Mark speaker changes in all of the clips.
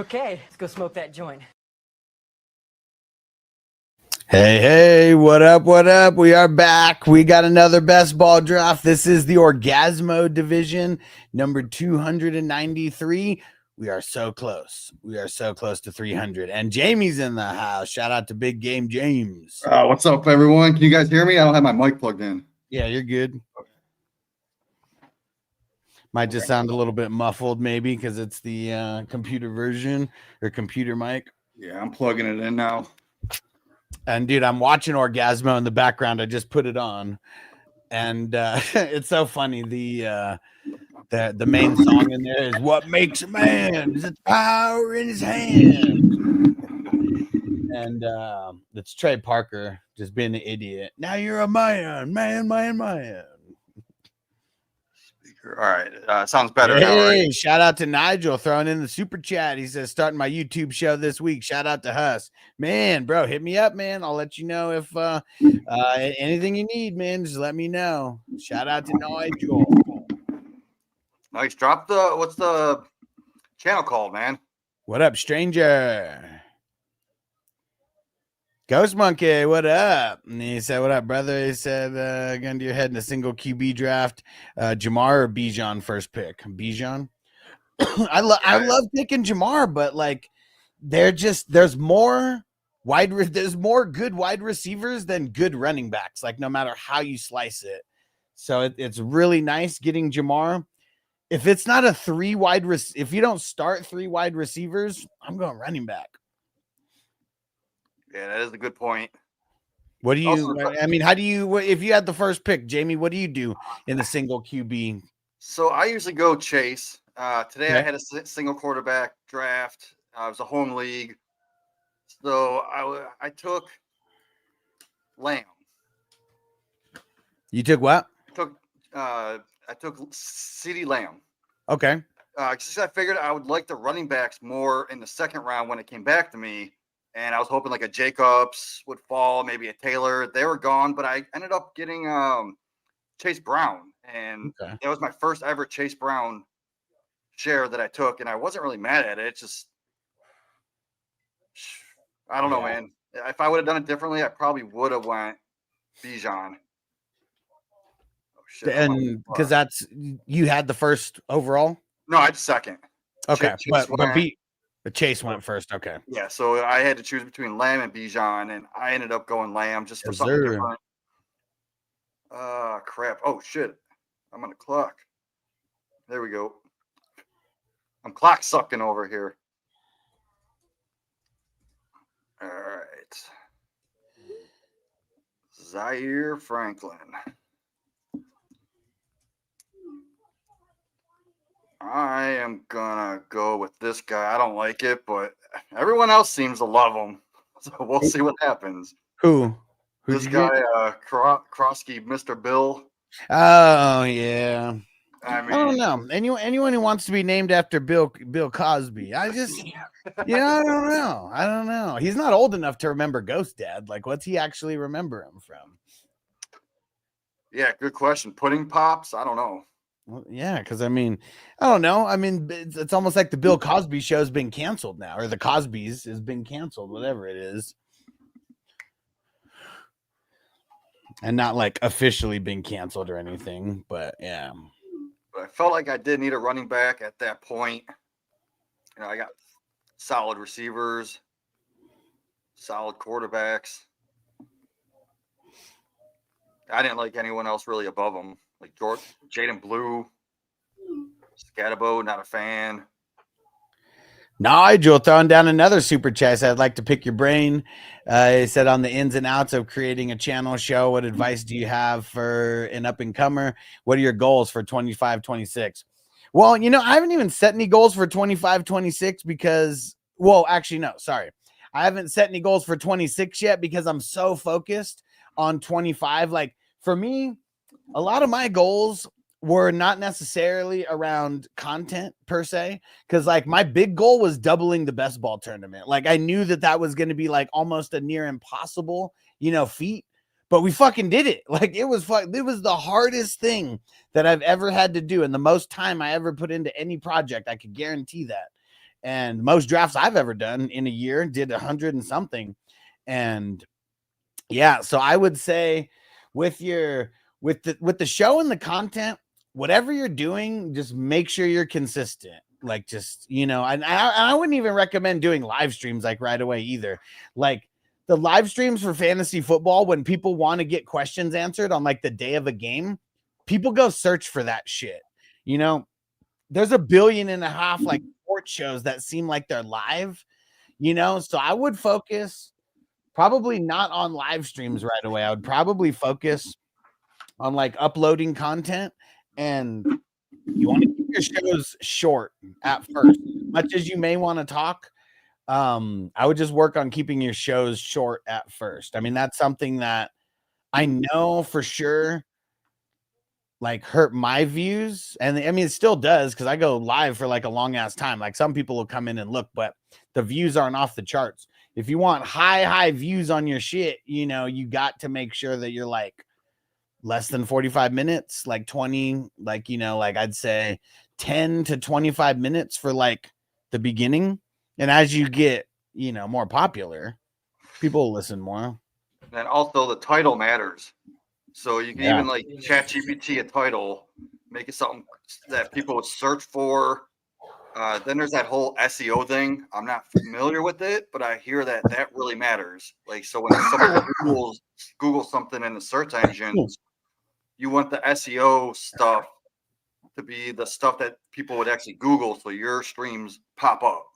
Speaker 1: Okay, let's go smoke that joint.
Speaker 2: Hey, what up? What up? We are back. We got another best ball draft. This is the Orgazmo division, number 293. We are so close. We are so close to 300. And Jamie's in the house. Shout out to Big Game James.
Speaker 3: What's up, everyone? Can you guys hear me? I don't have my mic plugged in.
Speaker 2: Yeah, you're good. Might just sound a little bit muffled, maybe, because it's the computer version or computer mic.
Speaker 3: Yeah, I'm plugging it in now.
Speaker 2: And dude, I'm watching Orgazmo in the background. I just put it on, and it's so funny. The main song in there is "What Makes a Man Is the Power in His Hand," and it's Trey Parker just being an idiot. Now you're a man.
Speaker 3: All right, sounds better
Speaker 2: hey,
Speaker 3: now, right?
Speaker 2: Shout out to Nigel throwing in the super chat. He says, starting my YouTube show this week. Shout out to Huss. Man, bro, hit me up, man. I'll let you know if anything you need, man. Just let me know. Shout out to Nigel.
Speaker 3: Nice. What's the channel called, man?
Speaker 2: What up, stranger? Ghost Monkey, what up? And he said, what up, brother? He said, gun to your head in a single QB draft. Jamar or Bijan first pick? Bijan? I love picking Jamar, but like there's more good wide receivers than good running backs, like no matter how you slice it. So it's really nice getting Jamar. If it's not a if you don't start 3 wide receivers, I'm going running back.
Speaker 3: Yeah, that is a good point.
Speaker 2: What do you, how do you, if you had the first pick, Jamie, what do you do in a single QB?
Speaker 3: So I usually go chase. Today
Speaker 2: Okay.
Speaker 3: I had a single quarterback draft. It was a home league. So I took Lamb.
Speaker 2: You took what?
Speaker 3: I took CeeDee Lamb.
Speaker 2: Okay.
Speaker 3: Because I figured I would like the running backs more in the second round when it came back to me. And I was hoping like a Jacobs would fall, maybe a Taylor. They were gone, but I ended up getting Chase Brown. And that was my first ever Chase Brown share that I took. And I wasn't really mad at it. It's just, I don't know, man. If I would have done it differently, I probably would have went Bijan.
Speaker 2: Oh, shit. And because you had the first overall?
Speaker 3: No, I had second.
Speaker 2: Okay. But Chase went first. Okay.
Speaker 3: Yeah, so I had to choose between Lamb and Bijan, and I ended up going Lamb just for something different. Crap. Oh, shit. I'm on the clock. There we go. I'm clock sucking over here. All right. Zaire Franklin. I am gonna go with this guy. I don't like it, but everyone else seems to love him. So we'll see what happens.
Speaker 2: Who?
Speaker 3: This guy, Krosky, Mr. Bill.
Speaker 2: Oh yeah.
Speaker 3: I mean,
Speaker 2: I don't know. Anyone who wants to be named after Bill Cosby. I just I don't know. He's not old enough to remember Ghost Dad. Like, what's he actually remember him from?
Speaker 3: Yeah, good question. Pudding Pops? I don't know.
Speaker 2: Well, yeah, because I don't know. It's almost like the Bill Cosby show has been canceled now, or the Cosbys has been canceled, whatever it is, and not like officially been canceled or anything. But yeah,
Speaker 3: but I felt like I did need a running back at that point. You know, I got solid receivers, solid quarterbacks. I didn't like anyone else really above them. Like Jaden Blue, Scatabo, not a fan.
Speaker 2: Nigel throwing down another super chat. I'd like to pick your brain. He said, on the ins and outs of creating a channel show, what advice do you have for an up-and-comer? What are your goals for 25-26? Well, I haven't even set any goals for 25-26 because, actually, no, sorry. I haven't set any goals for 26 yet because I'm so focused on 25. Like, for me, a lot of my goals were not necessarily around content per se, because like my big goal was doubling the best ball tournament. Like I knew that was going to be like almost a near impossible, feat, but we fucking did it. Like it was the hardest thing that I've ever had to do and the most time I ever put into any project. I could guarantee that. and most drafts I've ever done in a year did 100 and something. And yeah, so I would say with the show and the content, whatever you're doing, just make sure you're consistent. Like, just, and I wouldn't even recommend doing live streams like right away either. Like, the live streams for fantasy football, when people want to get questions answered on like the day of a game, people go search for that shit. There's 1.5 billion like sports shows that seem like they're live, so I would focus probably not on live streams right away. I would probably focus on like uploading content, and you want to keep your shows short at first. Much as you may want to talk, I would just work on keeping your shows short at first. I mean, that's something that I know for sure like hurt my views. And I mean, it still does, because I go live for like a long ass time. Like, some people will come in and look, but the views aren't off the charts. If you want high views on your shit, you got to make sure that you're like less than 45 minutes, like 20, like, like I'd say 10 to 25 minutes for like the beginning. And as you get, more popular, people will listen more.
Speaker 3: And also the title matters. So you can even like ChatGPT a title, make it something that people would search for. Then there's that whole SEO thing. I'm not familiar with it, but I hear that really matters. Like, so when someone Google something in the search engines, you want the SEO stuff to be the stuff that people would actually Google, so your streams pop up.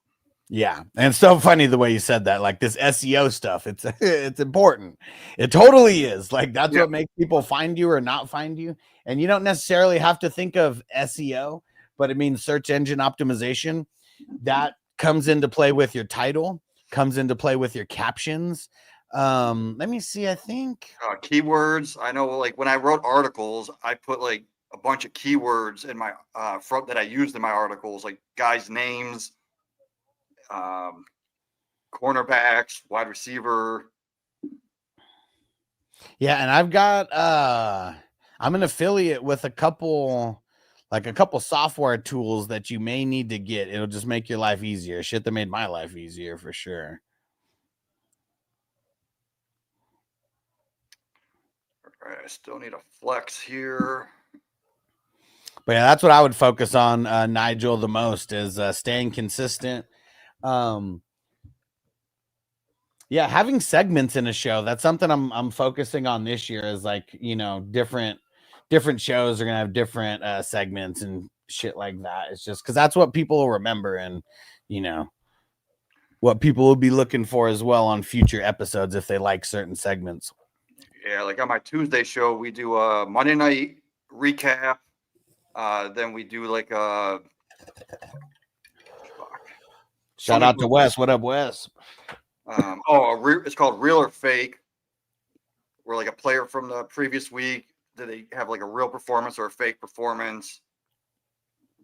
Speaker 2: Yeah, and it's so funny the way you said that. Like, this SEO stuff, it's important. It totally is. Like, that's what makes people find you or not find you. And you don't necessarily have to think of SEO, but it means search engine optimization. That comes into play with your title, comes into play with your captions. Let me see. I think
Speaker 3: keywords. I know, like, when I wrote articles, I put like a bunch of keywords in my front that I used in my articles, like guys' names, cornerbacks, wide receiver.
Speaker 2: Yeah, and I've got I'm an affiliate with a couple software tools that you may need to get. It'll just make your life easier. Shit that made my life easier for sure.
Speaker 3: All right, I still need a flex here.
Speaker 2: But yeah, that's what I would focus on, Nigel, the most, is staying consistent. Yeah, having segments in a show, that's something I'm focusing on this year, is like, different shows are gonna have different segments and shit like that. It's just because that's what people will remember, and what people will be looking for as well on future episodes if they like certain segments.
Speaker 3: Yeah, like on my Tuesday show, we do a Monday night recap. Then we do like a
Speaker 2: shout out to Wes. What up, Wes?
Speaker 3: It's called Real or Fake. Where like a player from the previous week, did they have like a real performance or a fake performance?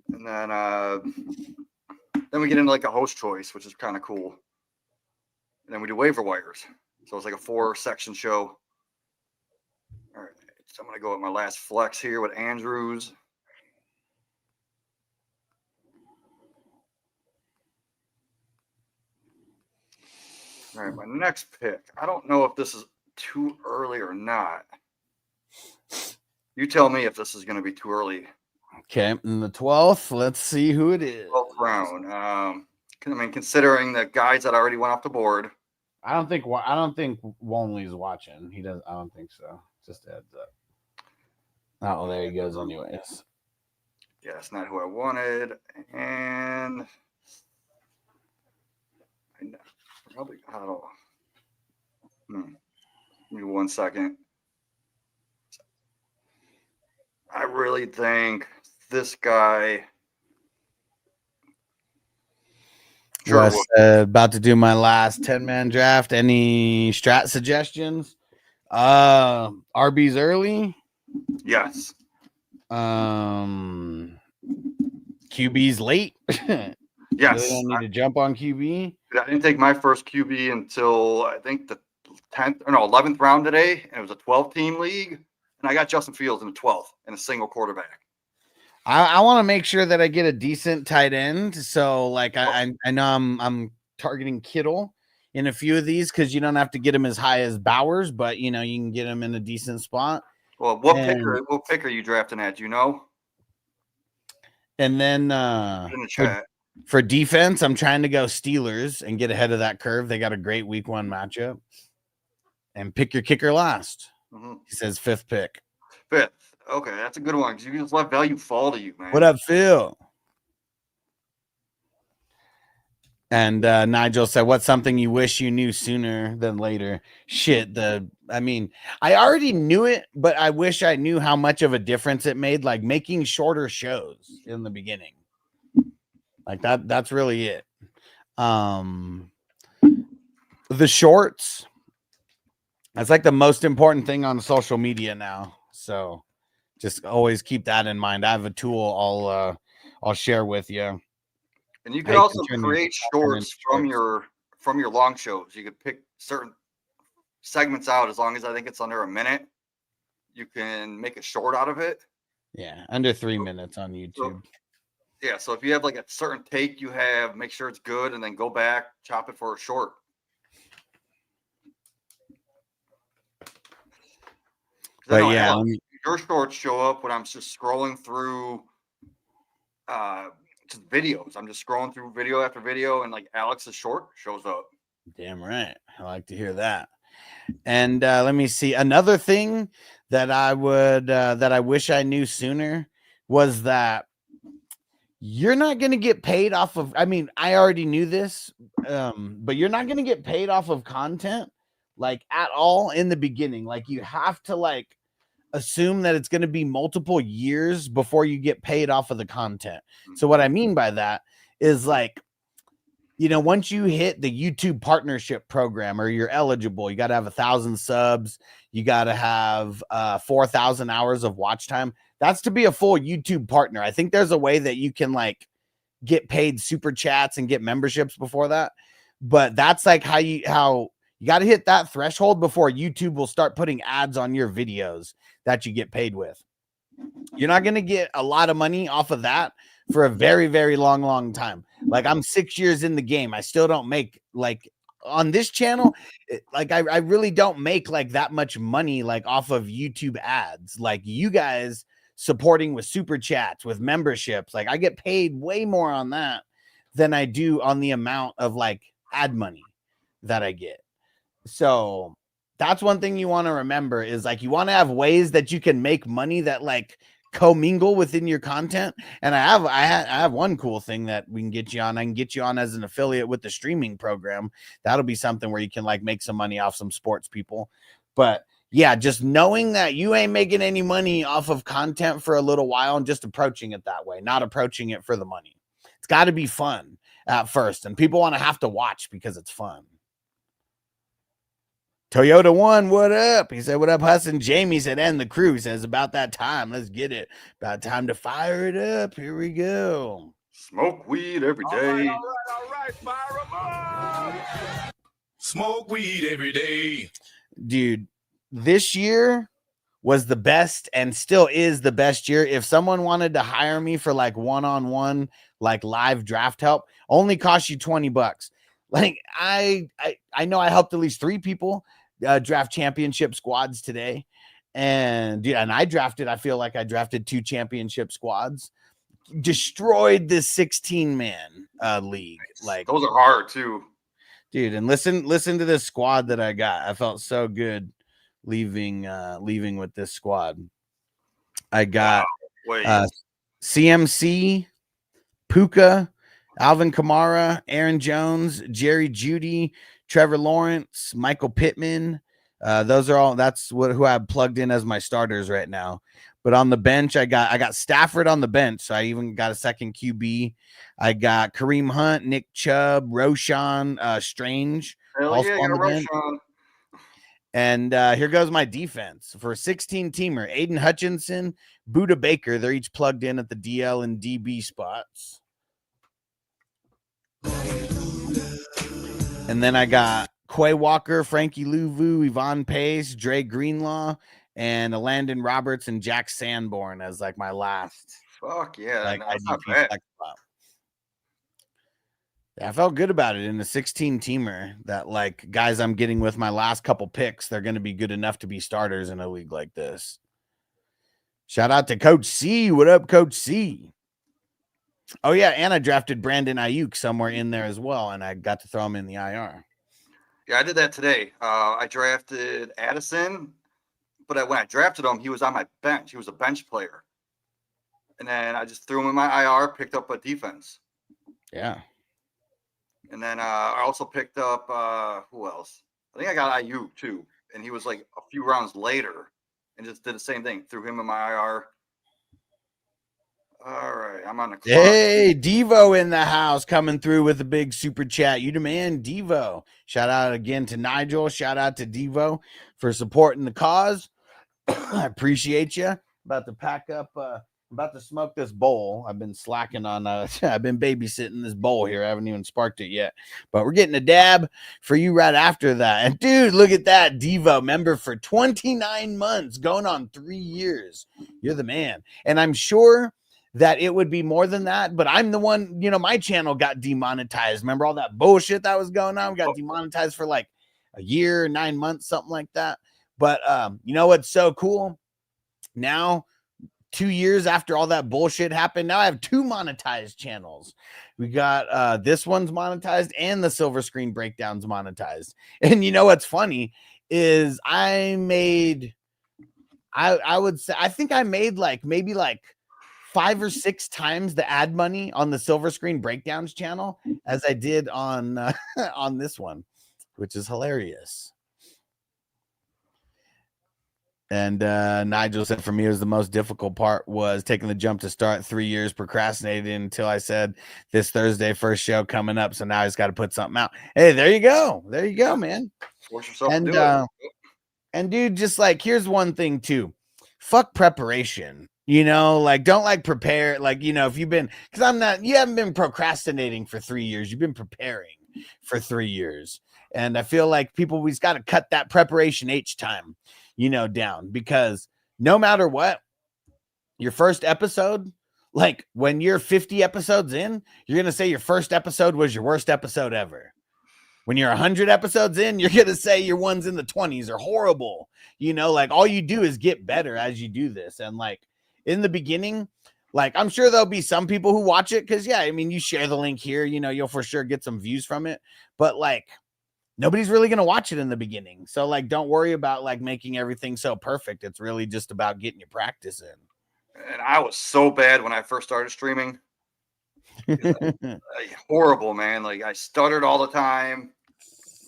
Speaker 3: And then we get into like a host choice, which is kind of cool. And then we do waiver wires. So it's like a 4-section show. All right, so I'm gonna go with my last flex here with Andrews. All right, my next pick. I don't know if this is too early or not. You tell me if this is going to be too early.
Speaker 2: Okay, in the 12th, let's see who it is.
Speaker 3: 12th round. I mean, considering the guys that already went off the board.
Speaker 2: I don't think Wonley's watching. He does. I don't think so. Just a heads up. Oh, there he goes. Anyways.
Speaker 3: Yeah, that's not who I wanted, and probably I don't know. Give me 1 second. I really think this guy.
Speaker 2: Sure, about to do my last 10-man draft. Any strat suggestions? RB's early.
Speaker 3: Yes.
Speaker 2: QB's late.
Speaker 3: Yes.
Speaker 2: Really don't need to jump on QB.
Speaker 3: I didn't take my first QB until I think the 11th round today, and it was a 12-team league, and I got Justin Fields in the 12th and a single quarterback.
Speaker 2: I want to make sure that I get a decent tight end. So like I know I'm targeting Kittle in a few of these because you don't have to get him as high as Bowers, but you know you can get him in a decent spot.
Speaker 3: Well, what pick are you drafting at? Do you know?
Speaker 2: And then
Speaker 3: Put in the chat.
Speaker 2: for defense, I'm trying to go Steelers and get ahead of that curve. They got a great week 1 matchup. And pick your kicker last. He says 5th pick.
Speaker 3: 5th. Okay, that's a good one because you just let value fall to you, man.
Speaker 2: What up, Phil? And Nigel said, what's something you wish you knew sooner than later? Shit, I mean, I already knew it, but I wish I knew how much of a difference it made, like making shorter shows in the beginning. Like that's really it. The shorts, that's like the most important thing on social media now. So just always keep that in mind. I have a tool I'll share with you.
Speaker 3: And you could also create shorts from your long shows. You could pick certain segments out as long as I think it's under a minute. You can make a short out of it.
Speaker 2: Yeah, under 3 minutes on YouTube.
Speaker 3: So if you have like a certain take you have, make sure it's good, and then go back, chop it for a short.
Speaker 2: But yeah,
Speaker 3: your shorts show up when I'm just scrolling through just videos. I'm just scrolling through video after video, and like Alex's short shows up.
Speaker 2: Damn right. I like to hear that. And let me see. Another thing that I would that I wish I knew sooner was that you're not going to get paid off of, I mean, I already knew this, but you're not going to get paid off of content like at all in the beginning. Like you have to like assume that it's going to be multiple years before you get paid off of the content. So what I mean by that is like, you know, once you hit the YouTube partnership program or you're eligible, you got to have 1,000 subs. You got to have 4,000 hours of watch time. That's to be a full YouTube partner. I think there's a way that you can like get paid super chats and get memberships before that. But that's like how you got to hit that threshold before YouTube will start putting ads on your videos that you get paid with. You're not going to get a lot of money off of that for a very, very long time. Like I'm 6 years in the game. I still don't make like on this channel. Like I really don't make like that much money, like off of YouTube ads, like you guys supporting with super chats, with memberships. Like I get paid way more on that than I do on the amount of like ad money that I get. So that's one thing you want to remember is like, you want to have ways that you can make money that like commingle within your content. And I have one cool thing that we can get you on. I can get you on as an affiliate with the streaming program. That'll be something where you can like make some money off some sports people. But yeah, just knowing that you ain't making any money off of content for a little while and just approaching it that way, not approaching it for the money. It's got to be fun at first. And people want to have to watch because it's fun. Toyota One, what up? He said, what up, Hussin? Jamie said, and the crew says, about that time. Let's get it. About time to fire it up. Here we go.
Speaker 3: Smoke weed every day.
Speaker 4: All right, fire them up. Smoke weed every day.
Speaker 2: Dude, this year was the best and still is the best year. If someone wanted to hire me for like one-on-one, like live draft help, only cost you $20. Like I know I helped at least 3 people draft championship squads today. And dude, and I feel like I drafted 2 championship squads, destroyed this 16-man league. Like
Speaker 3: those are hard too,
Speaker 2: dude. And listen to this squad that I got. I felt so good leaving with this squad. I got CMC, Puka, Alvin Kamara, Aaron Jones, Jerry Jeudy, Trevor Lawrence, Michael Pittman. That's who I have plugged in as my starters right now. But on the bench, I got Stafford on the bench. So I even got a second QB. I got Kareem Hunt, Nick Chubb, Roshan, Strange.
Speaker 3: Hell yeah, on the bench.
Speaker 2: And here goes my defense for a 16-teamer. Aiden Hutchinson, Buda Baker. They're each plugged in at the DL and DB spots. And then I got Quay Walker, Frankie Louvu, Yvonne Pace, Dre Greenlaw, and Landon Roberts and Jack Sanborn as like my last
Speaker 3: Fuck yeah,
Speaker 2: like
Speaker 3: that's not
Speaker 2: IDP
Speaker 3: bad.
Speaker 2: flex spot. Yeah, I felt good about it in the 16 teamer that like guys I'm getting with my last couple picks, they're going to be good enough to be starters in a league like this. Shout out to Coach C. What up, Coach C? Oh yeah, and I drafted Brandon Ayuk somewhere in there as well, and I got to throw him in the IR.
Speaker 3: Yeah, I did that today. I drafted Addison, but when I drafted him, he was on my bench. He was a bench player. And then I just threw him in my IR, picked up a defense.
Speaker 2: Yeah.
Speaker 3: And then I also picked up, who else? I think I got Ayuk too. And he was like a few rounds later and just did the same thing. Threw him in my IR. All right, I'm on the clock.
Speaker 2: Hey, Devo in the house coming through with a big super chat. You demand Devo. Shout out again to Nigel. Shout out to Devo for supporting the cause. I appreciate you. About to pack up. About to smoke this bowl. I've been slacking on. I've been babysitting this bowl here. I haven't even sparked it yet, but we're getting a dab for you right after that. And dude, look at that, Devo member for 29 months, going on 3 years. You're the man, and I'm sure that it would be more than that, but I'm the one, my channel got demonetized. Remember all that bullshit that was going on? We got demonetized for like a year, 9 months, something like that. But you know what's so cool? Now, 2 years after all that bullshit happened, now I have 2 monetized channels. We got this one's monetized and the Silver Screen Breakdowns monetized. And you know what's funny is I would say I think I made maybe 5 or 6 times the ad money on the Silver Screen Breakdowns channel as I did on on this one, which is hilarious. And Nigel said, for me, it was the most difficult part was taking the jump to start. 3 years procrastinated until I said this Thursday, first show coming up. So now he's got to put something out. Hey, there you go. There you go, man.
Speaker 3: Force yourself
Speaker 2: And
Speaker 3: to do it.
Speaker 2: and dude, just here's one thing too. Fuck preparation. Don't prepare. If you've been, because you haven't been procrastinating for 3 years. You've been preparing for 3 years. And I feel like we've got to cut that preparation H time, down, because no matter what, your first episode, when you're 50 episodes in, you're going to say your first episode was your worst episode ever. When you're 100 episodes in, you're going to say your ones in the 20s are horrible. All you do is get better as you do this. And in the beginning, I'm sure there'll be some people who watch it because, you share the link here, you'll for sure get some views from it. But nobody's really going to watch it in the beginning. So don't worry about making everything so perfect. It's really just about getting your practice in.
Speaker 3: And I was so bad when I first started streaming. Horrible, man. I stuttered all the time.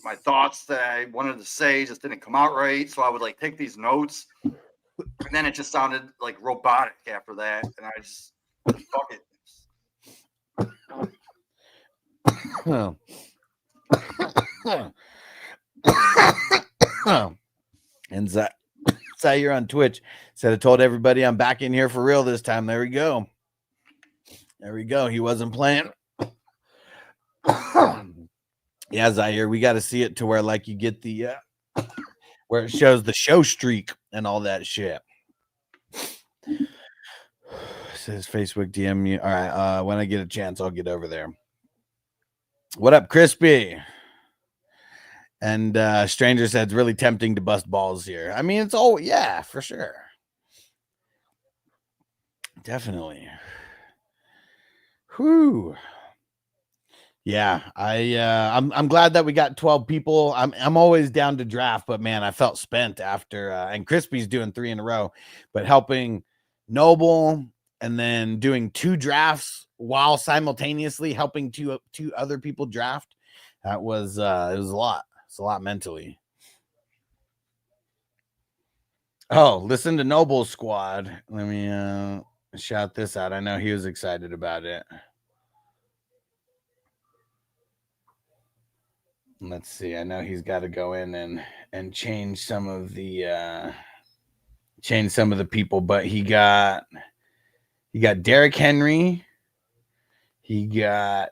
Speaker 3: My thoughts that I wanted to say just didn't come out right. So I would take these notes. And then it just sounded robotic after that. And I just, fuck it.
Speaker 2: And Zaire on Twitch said, I told everybody I'm back in here for real this time. There we go. There we go. He wasn't playing. Yeah, Zaire, we got to see it to where you get the where it shows the show streak and all that shit. Says Facebook DM you. All right, when I get a chance, I'll get over there. What up, Crispy? And Stranger said it's really tempting to bust balls here. I mean, it's all, yeah, for sure. Definitely. Whew. Yeah, I'm glad that we got 12 people. I'm always down to draft, but man, I felt spent after and Crispy's doing 3 in a row, but helping Noble and then doing 2 drafts while simultaneously helping two other people draft. That was it was a lot. It's a lot mentally. Oh, listen to Noble's squad. Let me shout this out. I know he was excited about it. Let's see. I know he's got to go in and change some of the people, but he got Derrick Henry. He got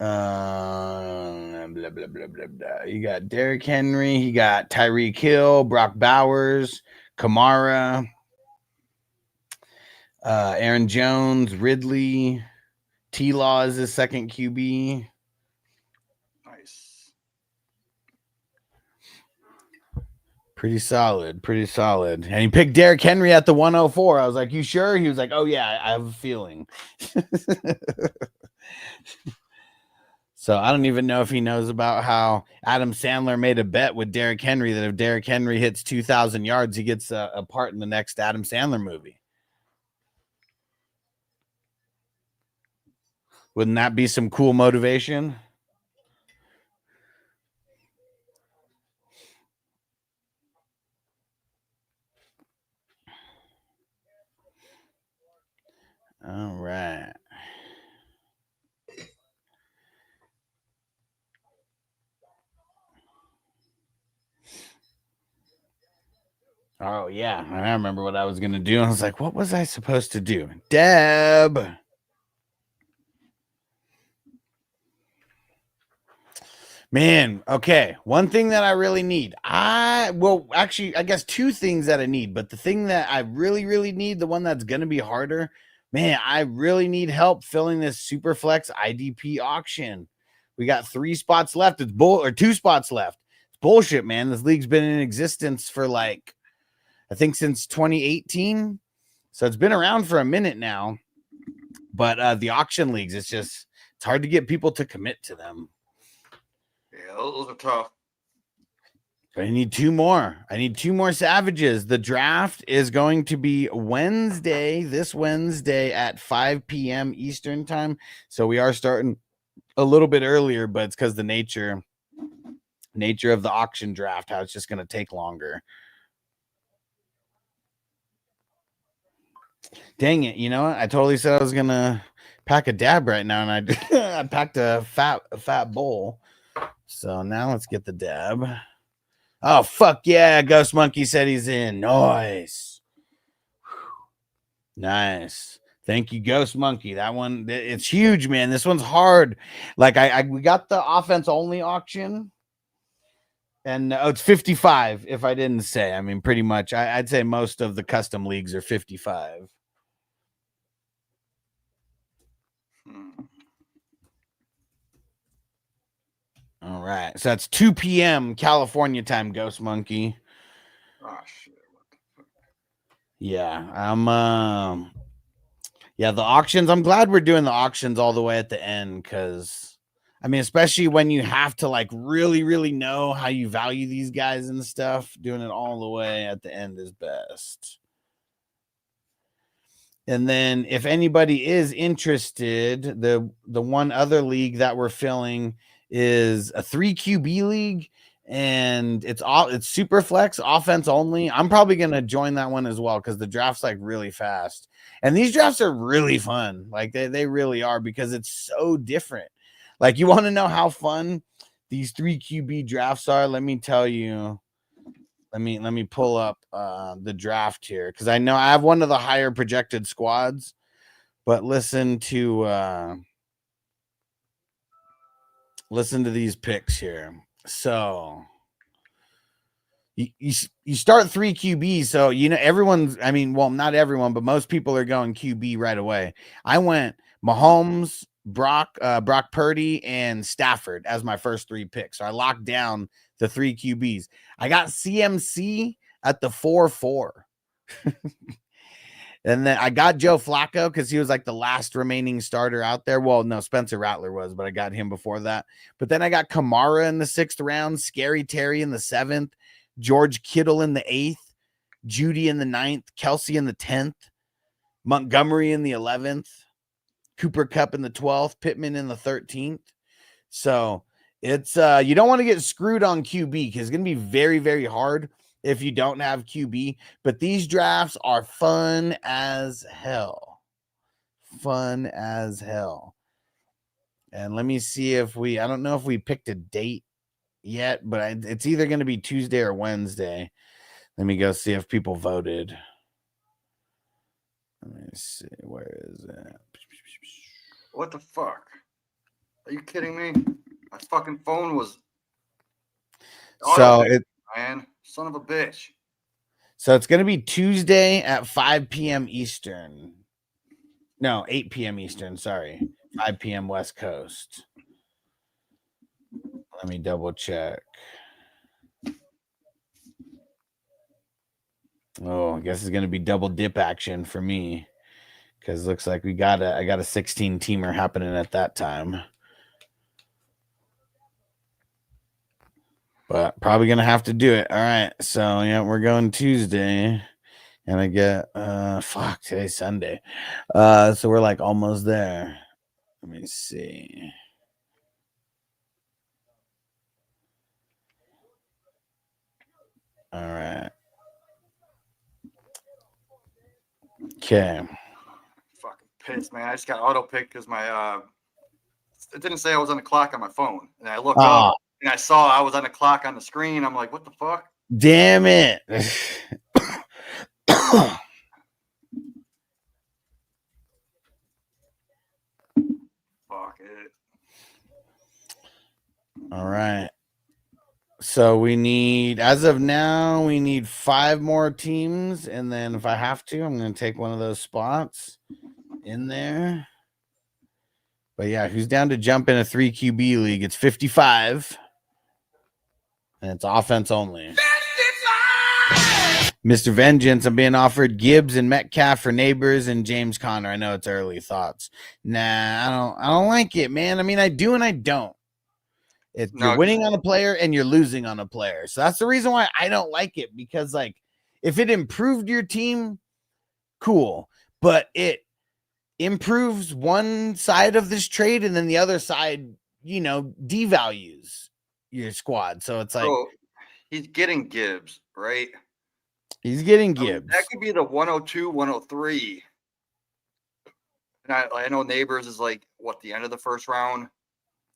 Speaker 2: blah blah blah blah blah. You got Derrick Henry. He got Tyreek Hill, Brock Bowers, Kamara. Aaron Jones, Ridley, T-Law is his second QB.
Speaker 3: Nice.
Speaker 2: Pretty solid, pretty solid. And he picked Derrick Henry at the 104. I was like, you sure? He was like, oh yeah, I have a feeling. So I don't even know if he knows about how Adam Sandler made a bet with Derrick Henry that if Derrick Henry hits 2,000 yards, he gets a part in the next Adam Sandler movie. Wouldn't that be some cool motivation? All right. Oh, yeah. I remember what I was going to do. I was like, what was I supposed to do? Deb. Man, okay. One thing that I really need. Actually, I guess two things that I need. But the thing that I really, really need, the one that's going to be harder, man, I really need help filling this Superflex IDP auction. We got 3 spots left. It's 2 spots left. It's bullshit, man. This league's been in existence for like, I think since 2018. So it's been around for a minute now. But the auction leagues, it's hard to get people to commit to them.
Speaker 3: Yeah, those are tough.
Speaker 2: But I need 2 more. I need 2 more savages. The draft is going to be this Wednesday at 5 p.m. Eastern time. So we are starting a little bit earlier, but it's because the nature of the auction draft, how it's just going to take longer. Dang it. You know what? I totally said I was going to pack a dab right now, and I packed a fat bowl. So now let's get the dab. Oh, fuck yeah. Ghost Monkey said he's in. Nice. Nice. Thank you, Ghost Monkey. That one, it's huge, man. This one's hard. Like, we got the offense only auction. And it's 55, if I didn't say. I mean, pretty much. I'd say most of the custom leagues are 55. All right. So that's 2 p.m. California time, Ghost Monkey.
Speaker 3: Oh, shit.
Speaker 2: Yeah. The auctions. I'm glad we're doing the auctions all the way at the end because, I mean, especially when you have to like really, really know how you value these guys and stuff, doing it all the way at the end is best. And then if anybody is interested, the one other league that we're filling is a 3 QB league, and it's super flex offense only. I'm probably going to join that one as well because the draft's like really fast. And these drafts are really fun. Like they really are because it's so different. Like you want to know how fun these 3 QB drafts are? Let me tell you. Let me pull up the draft here because I know I have one of the higher projected squads, but listen to these picks here. So you start 3 QBs, so you know everyone's. I mean, well, not everyone, but most people are going QB right away. I went Mahomes, Brock Purdy, and Stafford as my first 3 picks. So I locked down the 3 QBs. I got CMC at the 4-4. And then I got Joe Flacco because he was like the last remaining starter out there. Well, no, Spencer Rattler was, but I got him before that. But then I got Kamara in the 6th round, Scary Terry in the 7th, George Kittle in the 8th, Judy in the 9th, Kelsey in the 10th, Montgomery in the 11th, Cooper Kupp in the 12th, Pittman in the 13th. So it's you don't want to get screwed on QB because it's going to be very, very hard if you don't have QB. But these drafts are fun as hell. Fun as hell. And let me see if I don't know if we picked a date yet, but it's either going to be Tuesday or Wednesday. Let me go see if people voted. Let me see. Where is it?
Speaker 3: What the fuck? Are you kidding me? My fucking phone was.
Speaker 2: So
Speaker 3: man, son of a bitch.
Speaker 2: So it's going to be Tuesday at 5 p.m. Eastern. No, 8 p.m. Eastern. Sorry, 5 p.m. West Coast. Let me double check. Oh, I guess it's gonna be double dip action for me because looks like I got a 16 teamer happening at that time. But probably gonna have to do it. All right, so yeah, we're going Tuesday. And I get today's Sunday. So we're like almost there. Let me see. All right. Okay.
Speaker 3: Fucking pissed, man. I just got auto picked because my it didn't say I was on the clock on my phone. And I looked up and I saw I was on the clock on the screen. I'm like, what the fuck?
Speaker 2: Damn it.
Speaker 3: Fuck it.
Speaker 2: All right. So we need, as of now, we need 5 more teams. And then if I have to, I'm going to take one of those spots in there. But yeah, who's down to jump in a 3 QB league? It's 55. And it's offense only. Mr. Vengeance, I'm being offered Gibbs and Metcalf for Neighbors and James Conner. I know it's early thoughts. Nah, I don't like it, man. I mean, I do and I don't. You're winning on a player and you're losing on a player. So that's the reason why I don't like it, because like if it improved your team, cool. But it improves one side of this trade and then the other side, devalues your squad. So it's like
Speaker 3: he's getting Gibbs, right?
Speaker 2: He's getting Gibbs.
Speaker 3: That could be the 102, 103. And I know Neighbors is like the end of the first round.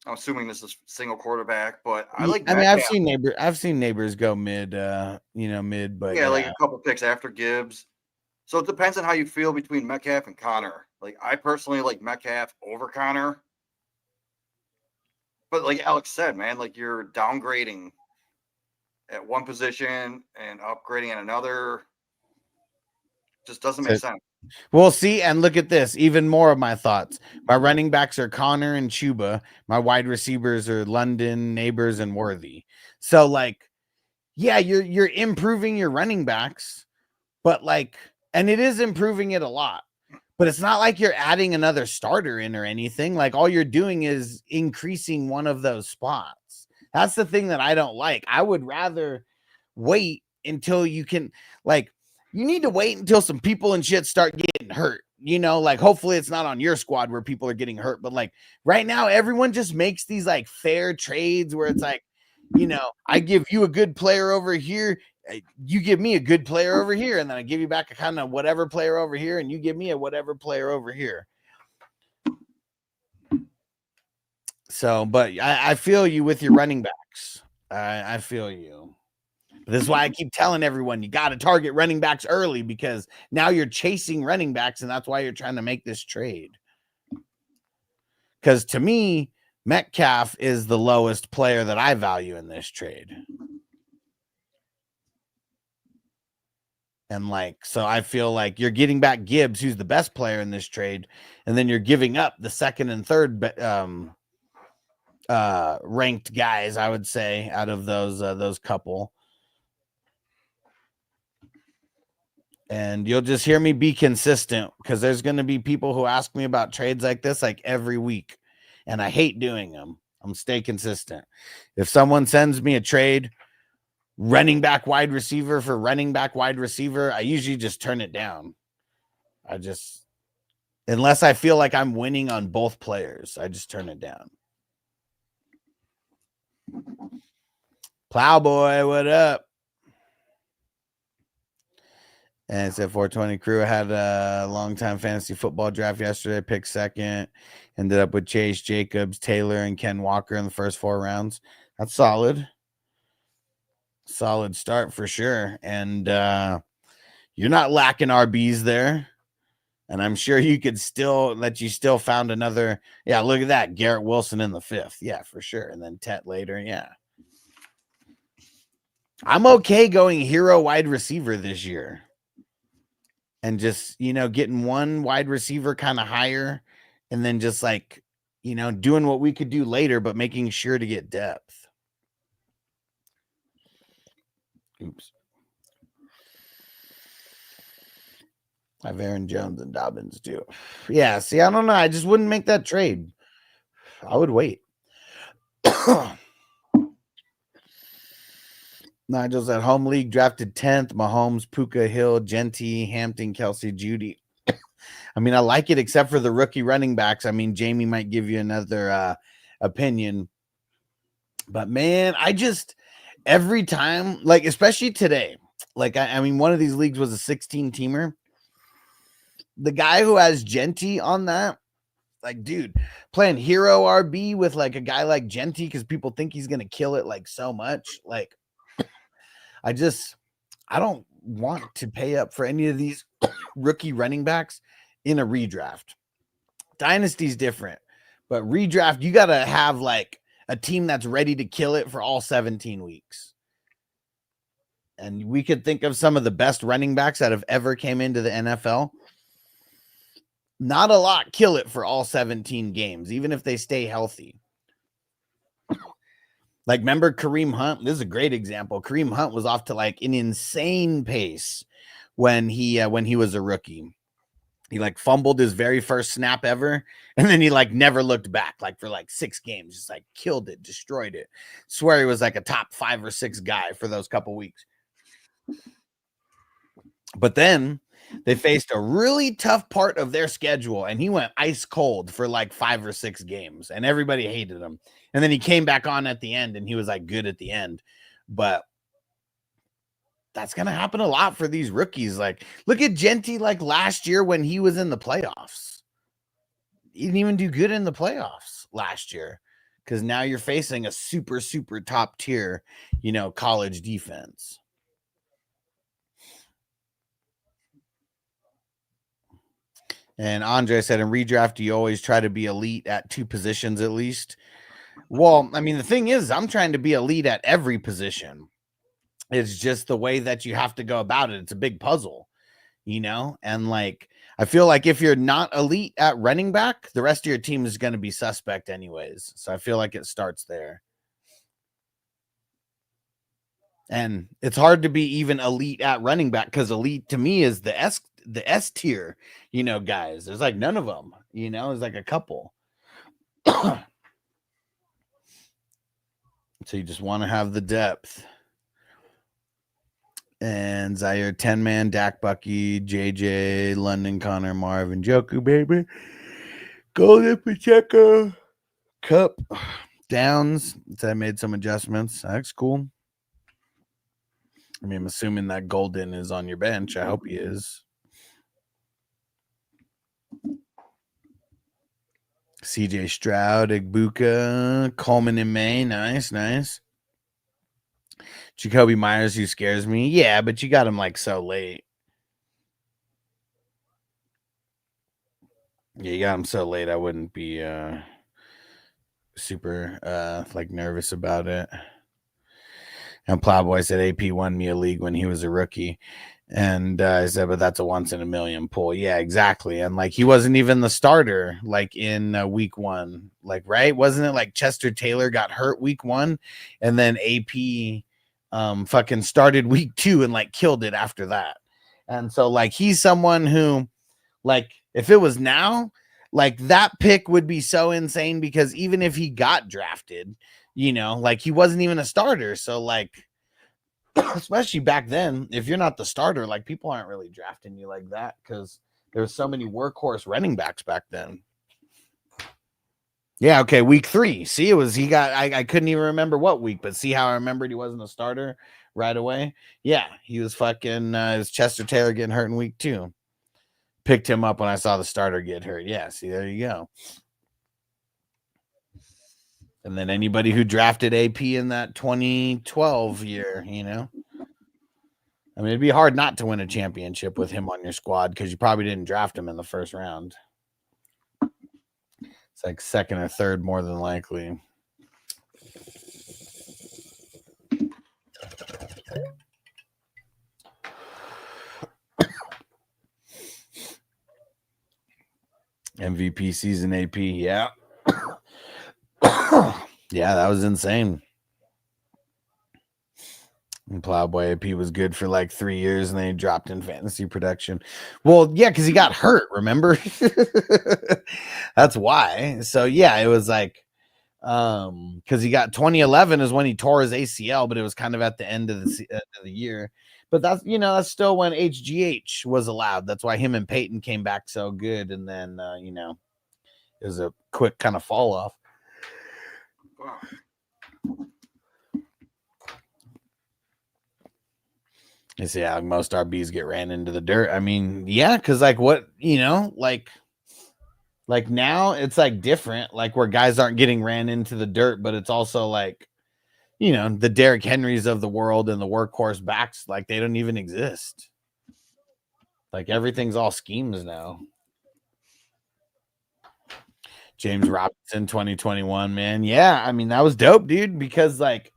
Speaker 3: I'm assuming this is single quarterback, but I like.
Speaker 2: I mean, I've seen Neighbors go mid, mid, but
Speaker 3: yeah, like a couple picks after Gibbs. So it depends on how you feel between Metcalf and Connor. Like I personally like Metcalf over Connor, but like Alex said, man, like you're downgrading at one position and upgrading at another. Just doesn't make sense.
Speaker 2: Well, see, and look at this. Even more of my thoughts. My running backs are Connor and Chuba. My wide receivers are London, Neighbors, and Worthy. So, like, yeah, you're improving your running backs, but like, and it is improving it a lot. But it's not like you're adding another starter in or anything. Like, all you're doing is increasing one of those spots. That's the thing that I don't like. I would rather wait until you can, like, you need to wait until some people and shit start getting hurt. Like hopefully it's not on your squad where people are getting hurt. But like right now, everyone just makes these like fair trades where it's like, I give you a good player over here. You give me a good player over here. And then I give you back a kind of whatever player over here. And you give me a whatever player over here. So, but I feel you with your running backs. I feel you. This is why I keep telling everyone you got to target running backs early, because now you're chasing running backs, and that's why you're trying to make this trade. Because to me, Metcalf is the lowest player that I value in this trade. And like, so I feel like you're getting back Gibbs, who's the best player in this trade, and then you're giving up the second and third ranked guys, I would say, out of those couple. And you'll just hear me be consistent, because there's going to be people who ask me about trades like this like every week, and I hate doing them. I'm stay consistent. If someone sends me a trade, running back wide receiver for running back wide receiver, I usually just turn it down. Unless I feel like I'm winning on both players, I just turn it down. Plowboy, what up? And it said 420 crew. I had a long-time fantasy football draft yesterday. Picked second. Ended up with Chase, Jacobs, Taylor, and Ken Walker in the first 4 rounds. That's solid. Solid start for sure. And you're not lacking RBs there. And I'm sure you could still found another. Yeah, look at that. Garrett Wilson in the 5th. Yeah, for sure. And then Tet later. Yeah. I'm okay going hero wide receiver this year. and just, getting one wide receiver kind of higher and then just like, doing what we could do later, but making sure to get depth. Oops. I have Aaron Jones and Dobbins too. Yeah, see, I don't know. I just wouldn't make that trade. I would wait. Nigel's at home league, drafted 10th. Mahomes, Puka, Hill, Genty, Hampton, Kelsey, Judy. I mean, I like it except for the rookie running backs. I mean, Jamie might give you another opinion. But man, I just every time, like, especially today, like, I mean, one of these leagues was a 16-teamer. The guy who has Genty on that, like, dude, playing hero RB with like a guy like Genty because people think he's gonna kill it like so much. Like, I don't want to pay up for any of these rookie running backs in a redraft. Dynasty's different, but redraft, you got to have like a team that's ready to kill it for all 17 weeks. And we could think of some of the best running backs that have ever came into the NFL. Not a lot kill it for all 17 games, even if they stay healthy. Like, remember Kareem Hunt? This is a great example. Kareem Hunt was off to like an insane pace when he was a rookie. He like fumbled his very first snap ever, and then he like never looked back, like for like 6 games, just like killed it, destroyed it. Swear he was like a top 5 or 6 guy for those couple weeks. But then they faced a really tough part of their schedule, and he went ice cold for like 5 or 6 games, and everybody hated him. And then he came back on at the end, and he was like good at the end. But that's going to happen a lot for these rookies. Like, look at Genty, like last year when he was in the playoffs. He didn't even do good in the playoffs last year because now you're facing a super, super top tier, college defense. And Andre said, in redraft, you always try to be elite at 2 positions at least. Well, I mean, the thing is, I'm trying to be elite at every position. It's just the way that you have to go about it. It's a big puzzle, and like, I feel like if you're not elite at running back, the rest of your team is going to be suspect anyways. So I feel like it starts there. And it's hard to be even elite at running back because elite to me is the S tier, guys. There's like none of them, there's like a couple. So you just want to have the depth. And Zaire 10-man, Dak Bucky, JJ, London, Connor, Marvin, Joku, baby. Golden Pacheco, Cup, Downs. So I made some adjustments. That's cool. I mean, I'm assuming that Golden is on your bench. I hope he is. CJ Stroud, Igbuka, Coleman in May. Nice, nice. Jacoby Myers, who scares me. Yeah, but you got him like so late. Yeah, you got him so late. I wouldn't be super like nervous about it. And Plowboy said AP won me a league when he was a rookie. And I said, but that's a once in a million pull. Yeah, exactly. And like, he wasn't even the starter like in week 1. Like, right? Wasn't it like Chester Taylor got hurt week 1 and then AP fucking started week 2 and like killed it after that. And so like, he's someone who, like, if it was now, like, that pick would be so insane because even if he got drafted, like, he wasn't even a starter. So like, especially back then, if you're not the starter, like, people aren't really drafting you like that because there's so many workhorse running backs back then. Yeah, okay, week 3. See, I couldn't even remember what week, but see how I remembered he wasn't a starter right away? Yeah, he was fucking his Chester Taylor getting hurt in week 2. Picked him up when I saw the starter get hurt. Yeah, see, there you go. And then anybody who drafted AP in that 2012 year, I mean, it'd be hard not to win a championship with him on your squad because you probably didn't draft him in the first round. It's like second or third, more than likely. MVP season AP. Yeah. Yeah, that was insane. And Plowboy AP was good for like 3 years, and then he dropped in fantasy production. Well, yeah, because he got hurt, remember? That's why. So yeah, it was like because he got 2011 is when he tore his ACL, but it was kind of at the end of the year. But that's that's still when HGH was allowed. That's why him and Peyton came back so good, and then it was a quick kind of fall off.
Speaker 3: Wow.
Speaker 2: You see how most RBs get ran into the dirt. I mean, yeah, because like what like now it's like different, like where guys aren't getting ran into the dirt, but it's also like the Derrick Henrys of the world and the workhorse backs, like they don't even exist. Like everything's all schemes now. James Robinson 2021, man. Yeah, I mean that was dope, dude, because like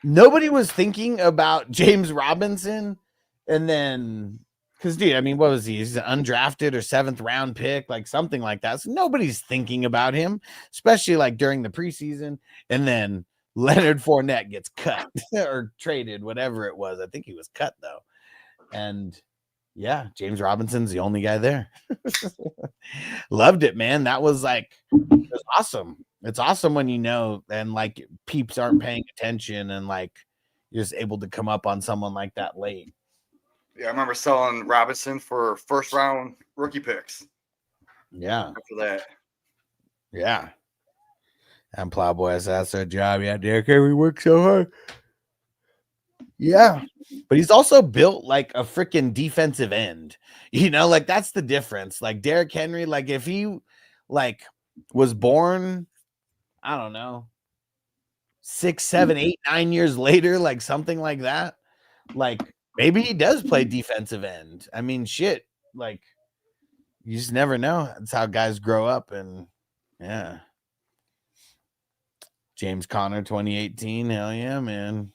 Speaker 2: nobody was thinking about James Robinson, and then because dude, I mean, what was he? He's an undrafted or 7th round pick, like something like that. So nobody's thinking about him, especially like during the preseason. And then Leonard Fournette gets cut or traded, whatever it was. I think he was cut though. And yeah, James Robinson's the only guy there. Loved it, man. That was like it was awesome. It's awesome when and like peeps aren't paying attention, and like you're just able to come up on someone like that late.
Speaker 3: Yeah, I remember selling Robinson for 1st round rookie picks.
Speaker 2: Yeah.
Speaker 3: After that.
Speaker 2: Yeah. And Plowboy says that's their job. Yeah, Derrick Henry works so hard. Yeah. But he's also built like a freaking defensive end. Like that's the difference. Like Derrick Henry, like if he like was born, I don't know, 6, 7, 8, 9 years later, like something like that, like maybe he does play defensive end. I mean, shit, like you just never know. That's how guys grow up. And yeah. James Conner 2018. Hell yeah, man.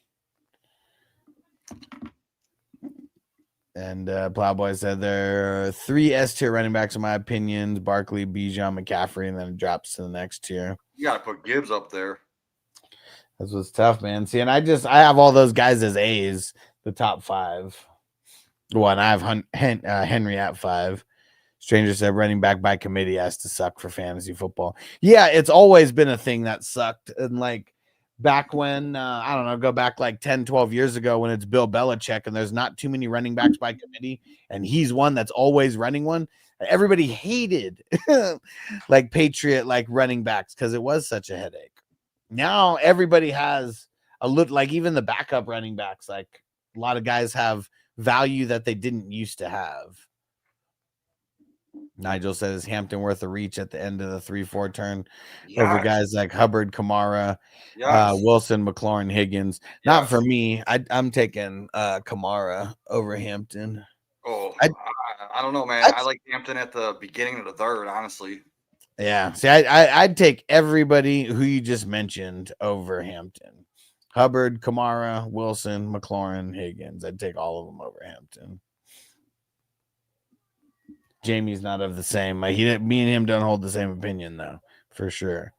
Speaker 2: And Plowboy said there are 3 S-tier running backs in my opinions: Barkley, Bijan, McCaffrey, and then it drops to the next tier.
Speaker 3: You gotta put Gibbs up there.
Speaker 2: That's what's tough, man. See, and I have all those guys as A's, the top 5. One, I have Henry at 5. Stranger said running back by committee has to suck for fantasy football. Yeah, it's always been a thing that sucked. And like back when, I don't know, go back like 10, 12 years ago when it's Bill Belichick and there's not too many running backs by committee and he's one that's always running one. Everybody hated like Patriot, like running backs because it was such a headache. Now everybody has a look, like even the backup running backs, like a lot of guys have value that they didn't used to have. Nigel says Hampton worth a reach at the end of the 3-4 turn over guys like Hubbard, Kamara, Wilson, McLaurin, Higgins. Not for me. I'm taking Kamara over Hampton.
Speaker 3: Oh, I don't know, man. I like Hampton at the beginning of the 3rd, honestly.
Speaker 2: Yeah. See, I'd take everybody who you just mentioned over Hampton. Hubbard, Kamara, Wilson, McLaurin, Higgins. I'd take all of them over Hampton. Jamie's not of the same. Me and him don't hold the same opinion, though, for sure.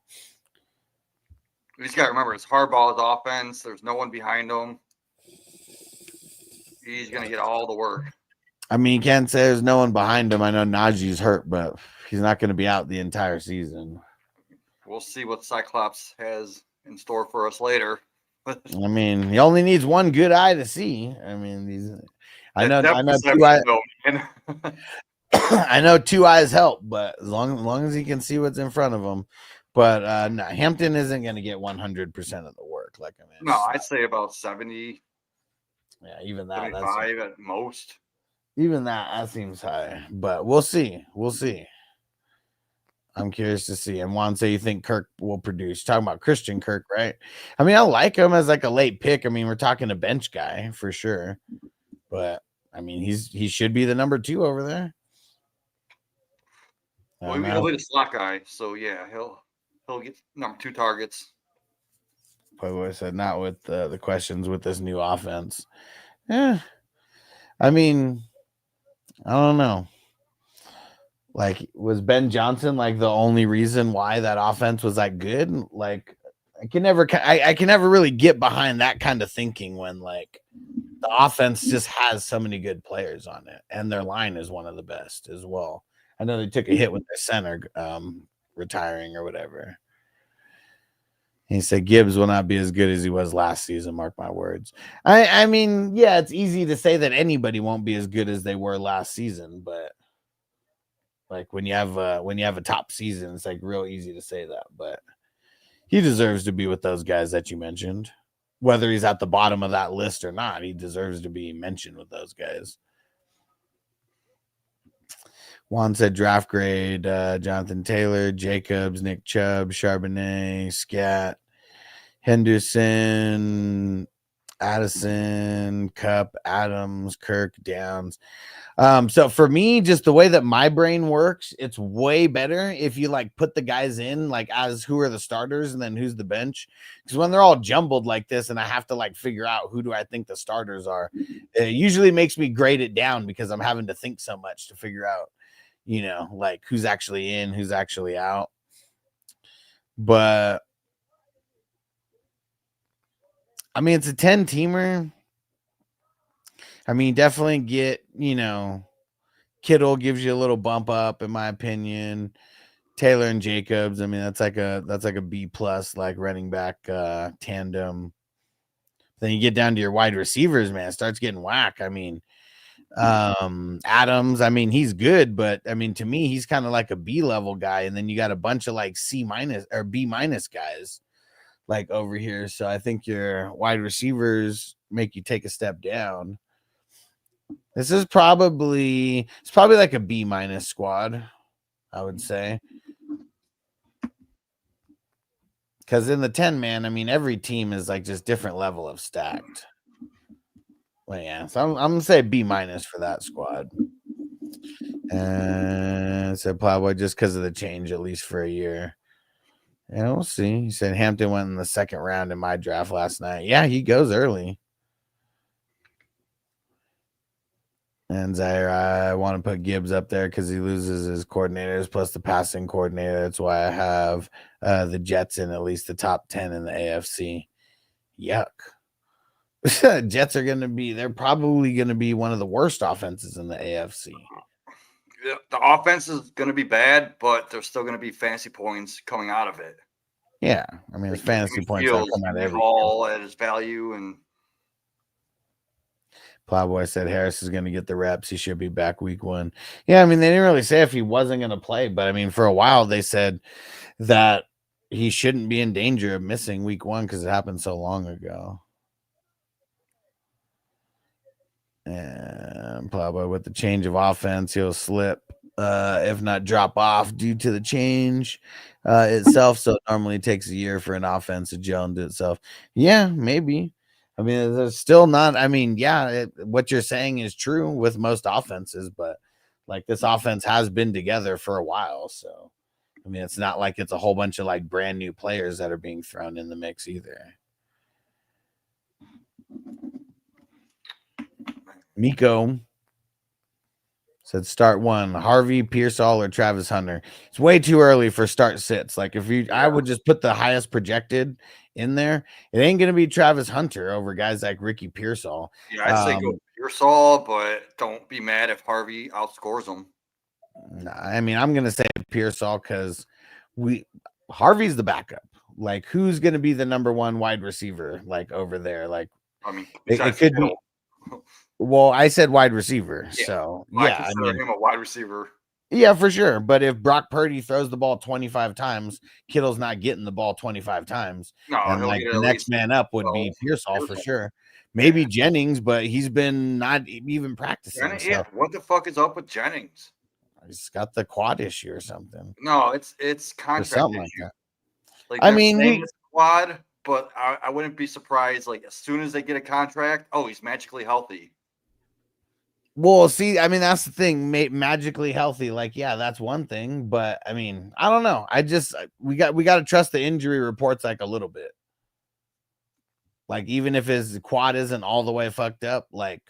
Speaker 3: You just got to remember, it's Harbaugh's offense. There's no one behind him. He's going to get all the work.
Speaker 2: I mean, you can't say there's no one behind him. I know Najee's hurt, but he's not going to be out the entire season.
Speaker 3: We'll see what Cyclops has in store for us later.
Speaker 2: I mean, he only needs one good eye to see. I mean, I know 2 eyes. I know 2 eyes help, but as long as he can see what's in front of him. But no, Hampton isn't going to get 100% of the work. Like I mean,
Speaker 3: no, I'd say about 70.
Speaker 2: Yeah, even that.
Speaker 3: 75 at most.
Speaker 2: Even that seems high, but we'll see. We'll see. I'm curious to see. And Juan say you think Kirk will produce. Talking about Christian Kirk, right? I mean, I like him as like a late pick. I mean, we're talking a bench guy for sure, but I mean, he should be the number 2 over there.
Speaker 3: Well, he'll be the slot guy, so yeah, he'll get number 2 targets.
Speaker 2: Playboy said not with the questions with this new offense. Yeah, I mean, I don't know. Like, was Ben Johnson like the only reason why that offense was that good? Like, I can never really get behind that kind of thinking when like the offense just has so many good players on it, and their line is one of the best as well. I know they took a hit with their center retiring or whatever. He said Gibbs will not be as good as he was last season. Mark my words. I mean, yeah, it's easy to say that anybody won't be as good as they were last season, but like when you have a top season, it's like real easy to say that. But he deserves to be with those guys that you mentioned. Whether he's at the bottom of that list or not, he deserves to be mentioned with those guys. Juan said draft grade, Jonathan Taylor, Jacobs, Nick Chubb, Charbonnet, Scat, Henderson, Addison, Cup, Adams, Kirk, Downs. So for me, just the way that my brain works, it's way better if you like put the guys in like as who are the starters and then who's the bench. Because when they're all jumbled like this and I have to like figure out who do I think the starters are, it usually makes me grade it down because I'm having to think so much to figure out, you know, like who's actually in, who's actually out. But I mean, it's a 10-teamer. I mean, definitely get, you know, Kittle gives you a little bump up, in my opinion. Taylor and Jacobs, I mean, that's like a B plus, like running back tandem. Then you get down to your wide receivers, man, it starts getting whack. I mean, Adams, I mean, he's good, but I mean, to me, he's kind of like a B level guy, and then you got a bunch of like C minus or B minus guys like over here. So I think your wide receivers make you take a step down. This is probably like a B minus squad, I would say. Because in the 10 man, I mean, every team is like just different level of stacked. Well, yeah, so I'm gonna say B minus for that squad. And said Plowboy just because of the change, at least for a year. Yeah, we'll see. He said Hampton went in the second round in my draft last night. Yeah, he goes early. And Zaire, I want to put Gibbs up there because he loses his coordinators plus the passing coordinator. That's why I have the Jets in at least the top 10 in the AFC. Yuck. Jets are going to be, they're probably going to be one of the worst offenses in the AFC.
Speaker 3: The offense is going to be bad, but there's still going to be fantasy points coming out of it.
Speaker 2: Yeah. I mean, it's fantasy points that come out of every
Speaker 3: all at his value. And
Speaker 2: Plowboy said Harris is going to get the reps. He should be back week 1. Yeah, I mean, they didn't really say if he wasn't going to play, but I mean, for a while they said that he shouldn't be in danger of missing week 1 because it happened so long ago. And Plowboy, with the change of offense, he'll slip, if not drop off due to the change itself. So it normally takes a year for an offense to gel into itself. Yeah, maybe. I mean, there's still not. I mean, yeah, what you're saying is true with most offenses, but like this offense has been together for a while. So, I mean, it's not like it's a whole bunch of like brand new players that are being thrown in the mix either. Miko said start 1, Harvey, Pearsall, or Travis Hunter. It's way too early for start sits. Like if you, I would just put the highest projected in there. It ain't gonna be Travis Hunter over guys like Ricky Pearsall.
Speaker 3: Yeah, I'd say go Pearsall, but don't be mad if Harvey outscores him.
Speaker 2: Nah, I mean, I'm gonna say Pearsall because Harvey's the backup. Like, who's gonna be the number 1 wide receiver like over there? Like,
Speaker 3: I mean,
Speaker 2: it could be. Well, I said wide receiver,
Speaker 3: yeah.
Speaker 2: so
Speaker 3: I consider him a wide receiver.
Speaker 2: Yeah, for sure. But if Brock Purdy throws the ball 25 times, Kittle's not getting the ball 25 times.
Speaker 3: No,
Speaker 2: and like the next man up would be Pearsall for sure. Maybe Jennings, but he's been not even practicing.
Speaker 3: Yeah, what the fuck is up with Jennings?
Speaker 2: He's got the quad issue or something.
Speaker 3: No, it's contract
Speaker 2: something
Speaker 3: issue.
Speaker 2: like that.
Speaker 3: Like,
Speaker 2: I mean,
Speaker 3: it's quad, but I wouldn't be surprised. Like as soon as they get a contract, oh, he's magically healthy.
Speaker 2: Well, see, I mean, that's the thing. Magically healthy, like, yeah, that's one thing. But I mean, I don't know. We got to trust the injury reports like a little bit. Like, even if his quad isn't all the way fucked up, like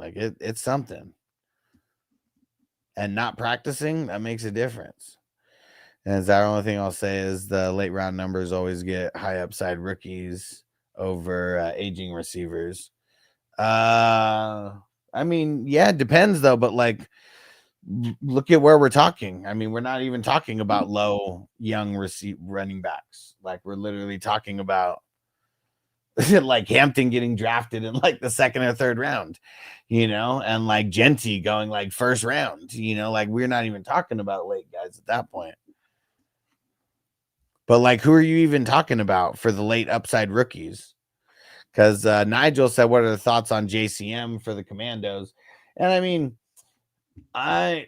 Speaker 2: it's something. and not practicing, that makes a difference. And is that the only thing I'll say is the late round numbers always get high upside rookies over aging receivers. I mean, yeah, it depends though, but like look at where we're talking. I mean, we're not even talking about low young running backs. Like we're literally talking about like Hampton getting drafted in like the second or third round, and like Genty going like first round, like we're not even talking about late guys at that point. But like, who are you even talking about for the late upside rookies? Because Nigel said, what are the thoughts on JCM for the Commandos? And I mean, I'm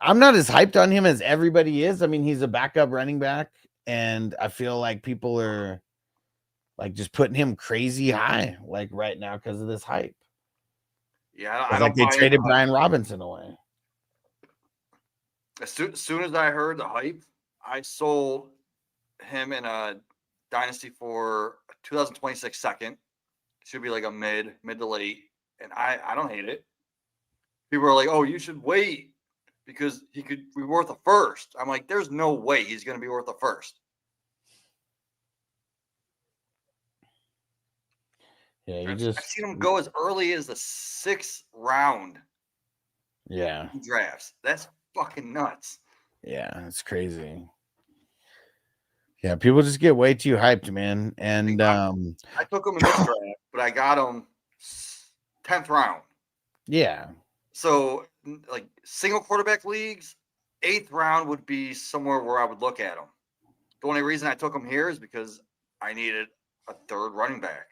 Speaker 2: not as hyped on him as everybody is. I mean, he's a backup running back, and I feel like people are like just putting him crazy high, like right now because of this hype.
Speaker 3: Yeah,
Speaker 2: I like they traded Brian Robinson away.
Speaker 3: As soon as I heard the hype, I sold him in a dynasty for 2026 second. Should be like a mid to late, and I don't hate it. People are like, "Oh, you should wait because he could be worth a first." I'm like, "There's no way he's going to be worth a first."
Speaker 2: Yeah,
Speaker 3: I've seen him go as early as the 6th round.
Speaker 2: Yeah,
Speaker 3: drafts. That's fucking nuts.
Speaker 2: Yeah, it's crazy. Yeah, people just get way too hyped, man. And
Speaker 3: I took him in this draft, but I got him 10th round.
Speaker 2: Yeah.
Speaker 3: So, like single quarterback leagues, 8th round would be somewhere where I would look at him. The only reason I took him here is because I needed a third running back.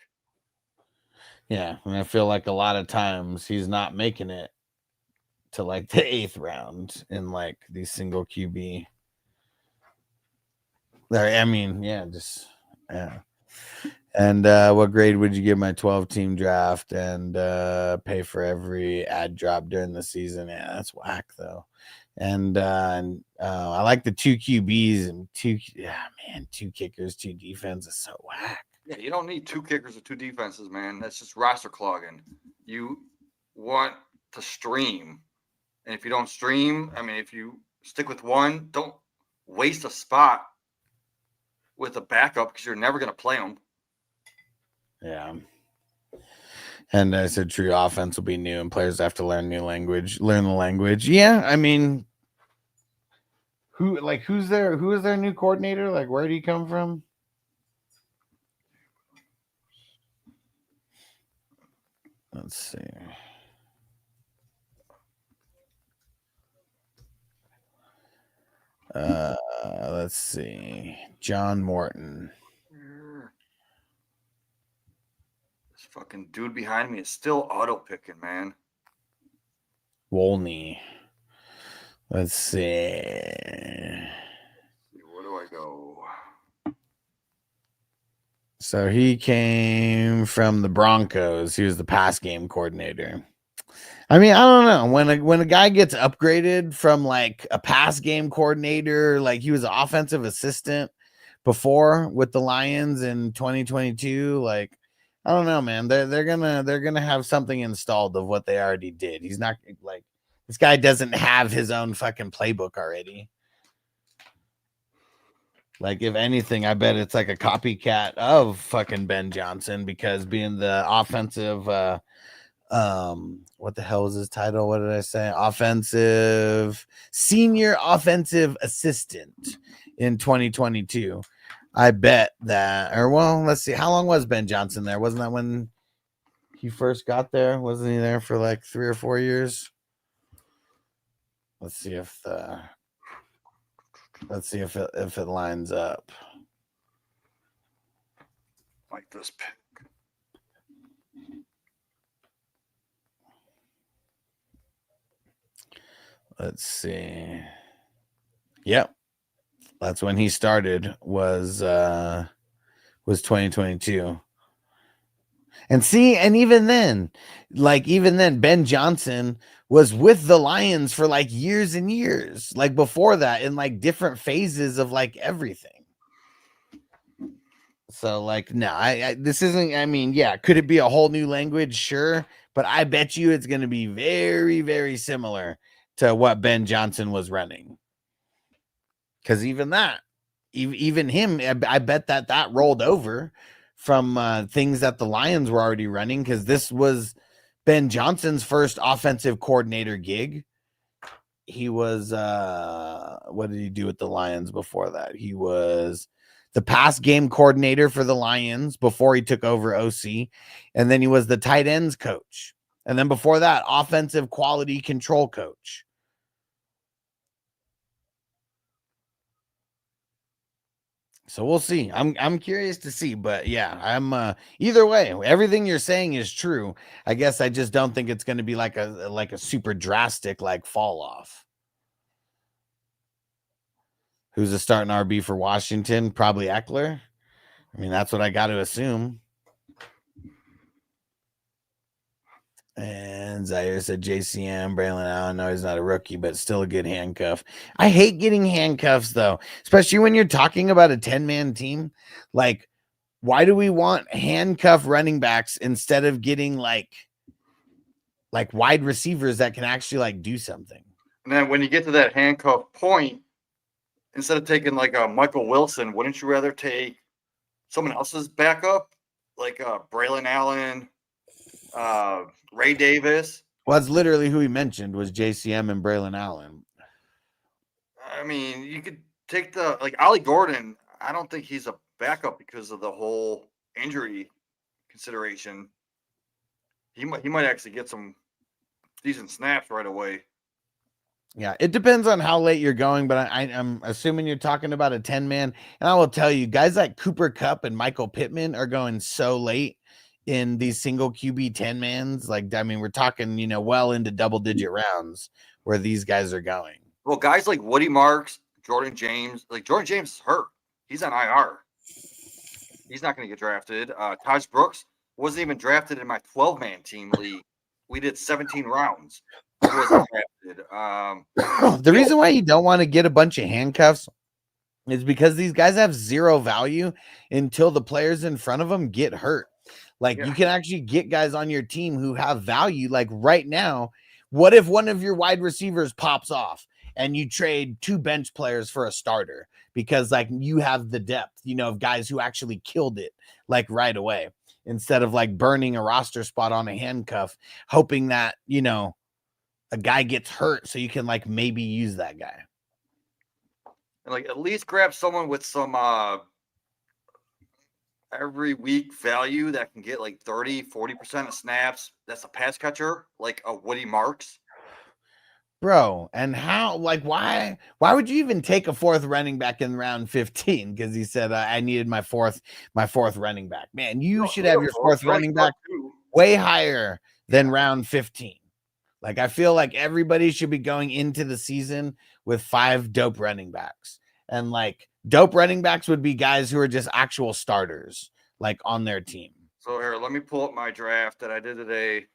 Speaker 2: Yeah, and I feel like a lot of times he's not making it to like the 8th round in like these single QB. I mean, yeah, just yeah. And what grade would you give my 12-team draft and pay for every ad drop during the season? Yeah, that's whack though. And I like the 2 QBs and 2 kickers, 2 defense is so whack.
Speaker 3: Yeah, you don't need 2 kickers or 2 defenses, man. That's just roster clogging. You want to stream. And if you don't stream, I mean, if you stick with one, don't waste a spot with a backup because you're never going to play them.
Speaker 2: Yeah. And I said true offense will be new and players have to learn the language. Yeah, I mean, who's their new coordinator? Like, where did he come from? Let's see. Let's see. John Morton.
Speaker 3: This fucking dude behind me is still auto picking, man.
Speaker 2: Wolney. Let's see.
Speaker 3: Where do I go?
Speaker 2: So he came from the Broncos. He was the pass game coordinator. I mean, I don't know. When a guy gets upgraded from like a pass game coordinator, like he was an offensive assistant before with the Lions in 2022, like I don't know, man. They're gonna have something installed of what they already did. He's not like this guy doesn't have his own fucking playbook already. Like, if anything, I bet it's like a copycat of fucking Ben Johnson because being the offensive, what the hell was his title? What did I say? Senior offensive assistant in 2022. I bet that, or well, let's see. How long was Ben Johnson there? Wasn't that when he first got there? Wasn't he there for like 3 or 4 years? Let's see if it lines up.
Speaker 3: Like this pick.
Speaker 2: Let's see. Yep. That's when he started was 2022. And see, and even then, Ben Johnson was with the Lions for like years and years, like before that, in like different phases of like everything. So like, no, this isn't, I mean, yeah, could it be a whole new language? Sure. But I bet you it's going to be very, very similar to what Ben Johnson was running. Because even him, I bet that rolled over from things that the Lions were already running, because this was Ben Johnson's first offensive coordinator gig. He was what did he do with the Lions before that? He was the pass game coordinator for the Lions before he took over OC, and then he was the tight ends coach, and then before that, offensive quality control coach. So we'll see. I'm curious to see, but yeah, I'm either way, everything you're saying is true. I guess I just don't think it's going to be like a super drastic like fall off. Who's the starting RB for Washington? Probably Eckler. I mean, that's what I got to assume. And Zaire said JCM, Braylon Allen. No, he's not a rookie, but still a good handcuff. I hate getting handcuffs, though, especially when you're talking about a 10-man team. Like, why do we want handcuff running backs instead of getting like wide receivers that can actually like do something?
Speaker 3: And then when you get to that handcuff point, instead of taking like a Michael Wilson, wouldn't you rather take someone else's backup, like Braylon Allen, Ray Davis?
Speaker 2: Well, that's literally who he mentioned was JCM and Braylon Allen.
Speaker 3: I mean, you could take Ollie Gordon. I don't think he's a backup because of the whole injury consideration. He might actually get some decent snaps right away.
Speaker 2: Yeah, it depends on how late you're going, but I'm assuming you're talking about a 10-man. And I will tell you, guys like Cooper Kupp and Michael Pittman are going so late in these single QB 10-mans. Like, I mean, we're talking, well into double-digit rounds where these guys are going.
Speaker 3: Well, guys like Woody Marks, Jordan James, Jordan James is hurt. He's on IR. He's not going to get drafted. Taj Brooks wasn't even drafted in my 12-man team league. We did 17 rounds. He wasn't drafted.
Speaker 2: The reason why you don't want to get a bunch of handcuffs is because these guys have zero value until the players in front of them get hurt. Like, you can actually get guys on your team who have value. Like right now, what if one of your wide receivers pops off and you trade 2 bench players for a starter because like you have the depth, of guys who actually killed it like right away, instead of like burning a roster spot on a handcuff, hoping that, a guy gets hurt so you can like maybe use that guy.
Speaker 3: And at least grab someone with some every week value that can get 30-40% of snaps. That's a pass catcher, like a Woody Marks.
Speaker 2: Bro, and how, why would you even take a 4th running back in round 15? Because he said I needed my fourth running back. Man, you should have your 4th running back way higher than round 15. Like, I feel like everybody should be going into the season with 5 dope running backs. And dope running backs would be guys who are just actual starters, on their team.
Speaker 3: So here, let me pull up my draft that I did today.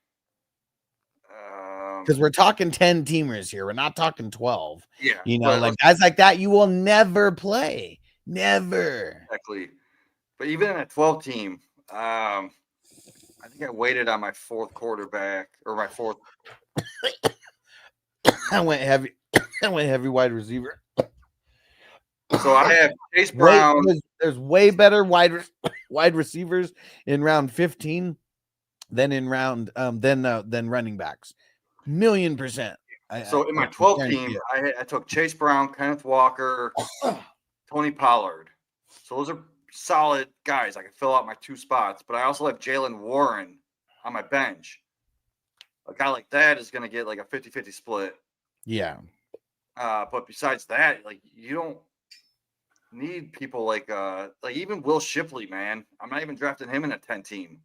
Speaker 2: Because we're talking 10 teamers here. We're not talking 12.
Speaker 3: Yeah.
Speaker 2: Guys like that, you will never play. Never.
Speaker 3: Exactly. But even in a 12 team, I think I waited on my 4th quarterback or my 4th.
Speaker 2: I went heavy wide receiver.
Speaker 3: So I have Chase Brown.
Speaker 2: There's way better wide receivers in round 15 than in round than running backs. 1,000,000%.
Speaker 3: So in my 12 team, I took Chase Brown, Kenneth Walker, Tony Pollard. So those are solid guys. I can fill out my 2 spots, but I also have Jalen Warren on my bench. A guy like that is going to get a 50-50 split.
Speaker 2: Yeah.
Speaker 3: But besides that, you don't need people like even Will Shipley, man. I'm not even drafting him in a 10 team.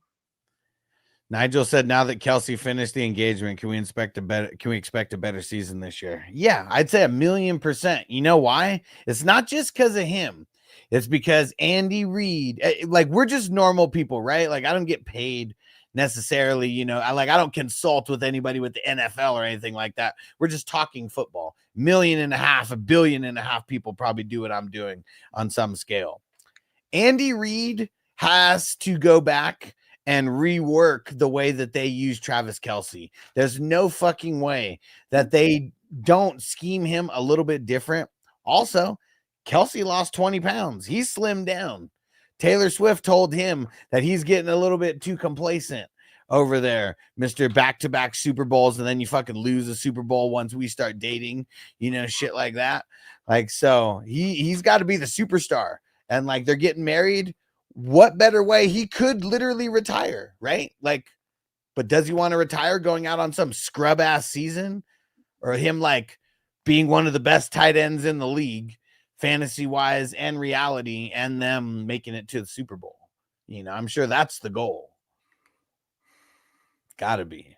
Speaker 2: Nigel said, now that Kelsey finished the engagement, can we expect a better season this year? Yeah, I'd say 1,000,000%. You know why? It's not just because of him. It's because Andy Reid, we're just normal people, right? I don't get paid necessarily, I don't consult with anybody with the NFL or anything like that. We're just talking football. 1.5 million, 1.5 billion people probably do what I'm doing on some scale. Andy Reid has to go back and rework the way that they use Travis Kelce. There's no fucking way that they don't scheme him a little bit different. Also, Kelsey lost 20 pounds. He's slimmed down. Taylor Swift told him that he's getting a little bit too complacent over there, Mr. Back-to-back Super Bowls, and then you fucking lose a Super Bowl once we start dating, you know, shit like that. Like, so he's got to be the superstar. And like they're getting married. What better way? He could literally retire, right? Like, but does he want to retire going out on some scrub ass season? Or him like being one of the best tight ends in the league, fantasy wise and reality, and them making it to the Super Bowl? You know, I'm sure that's the goal. Gotta be.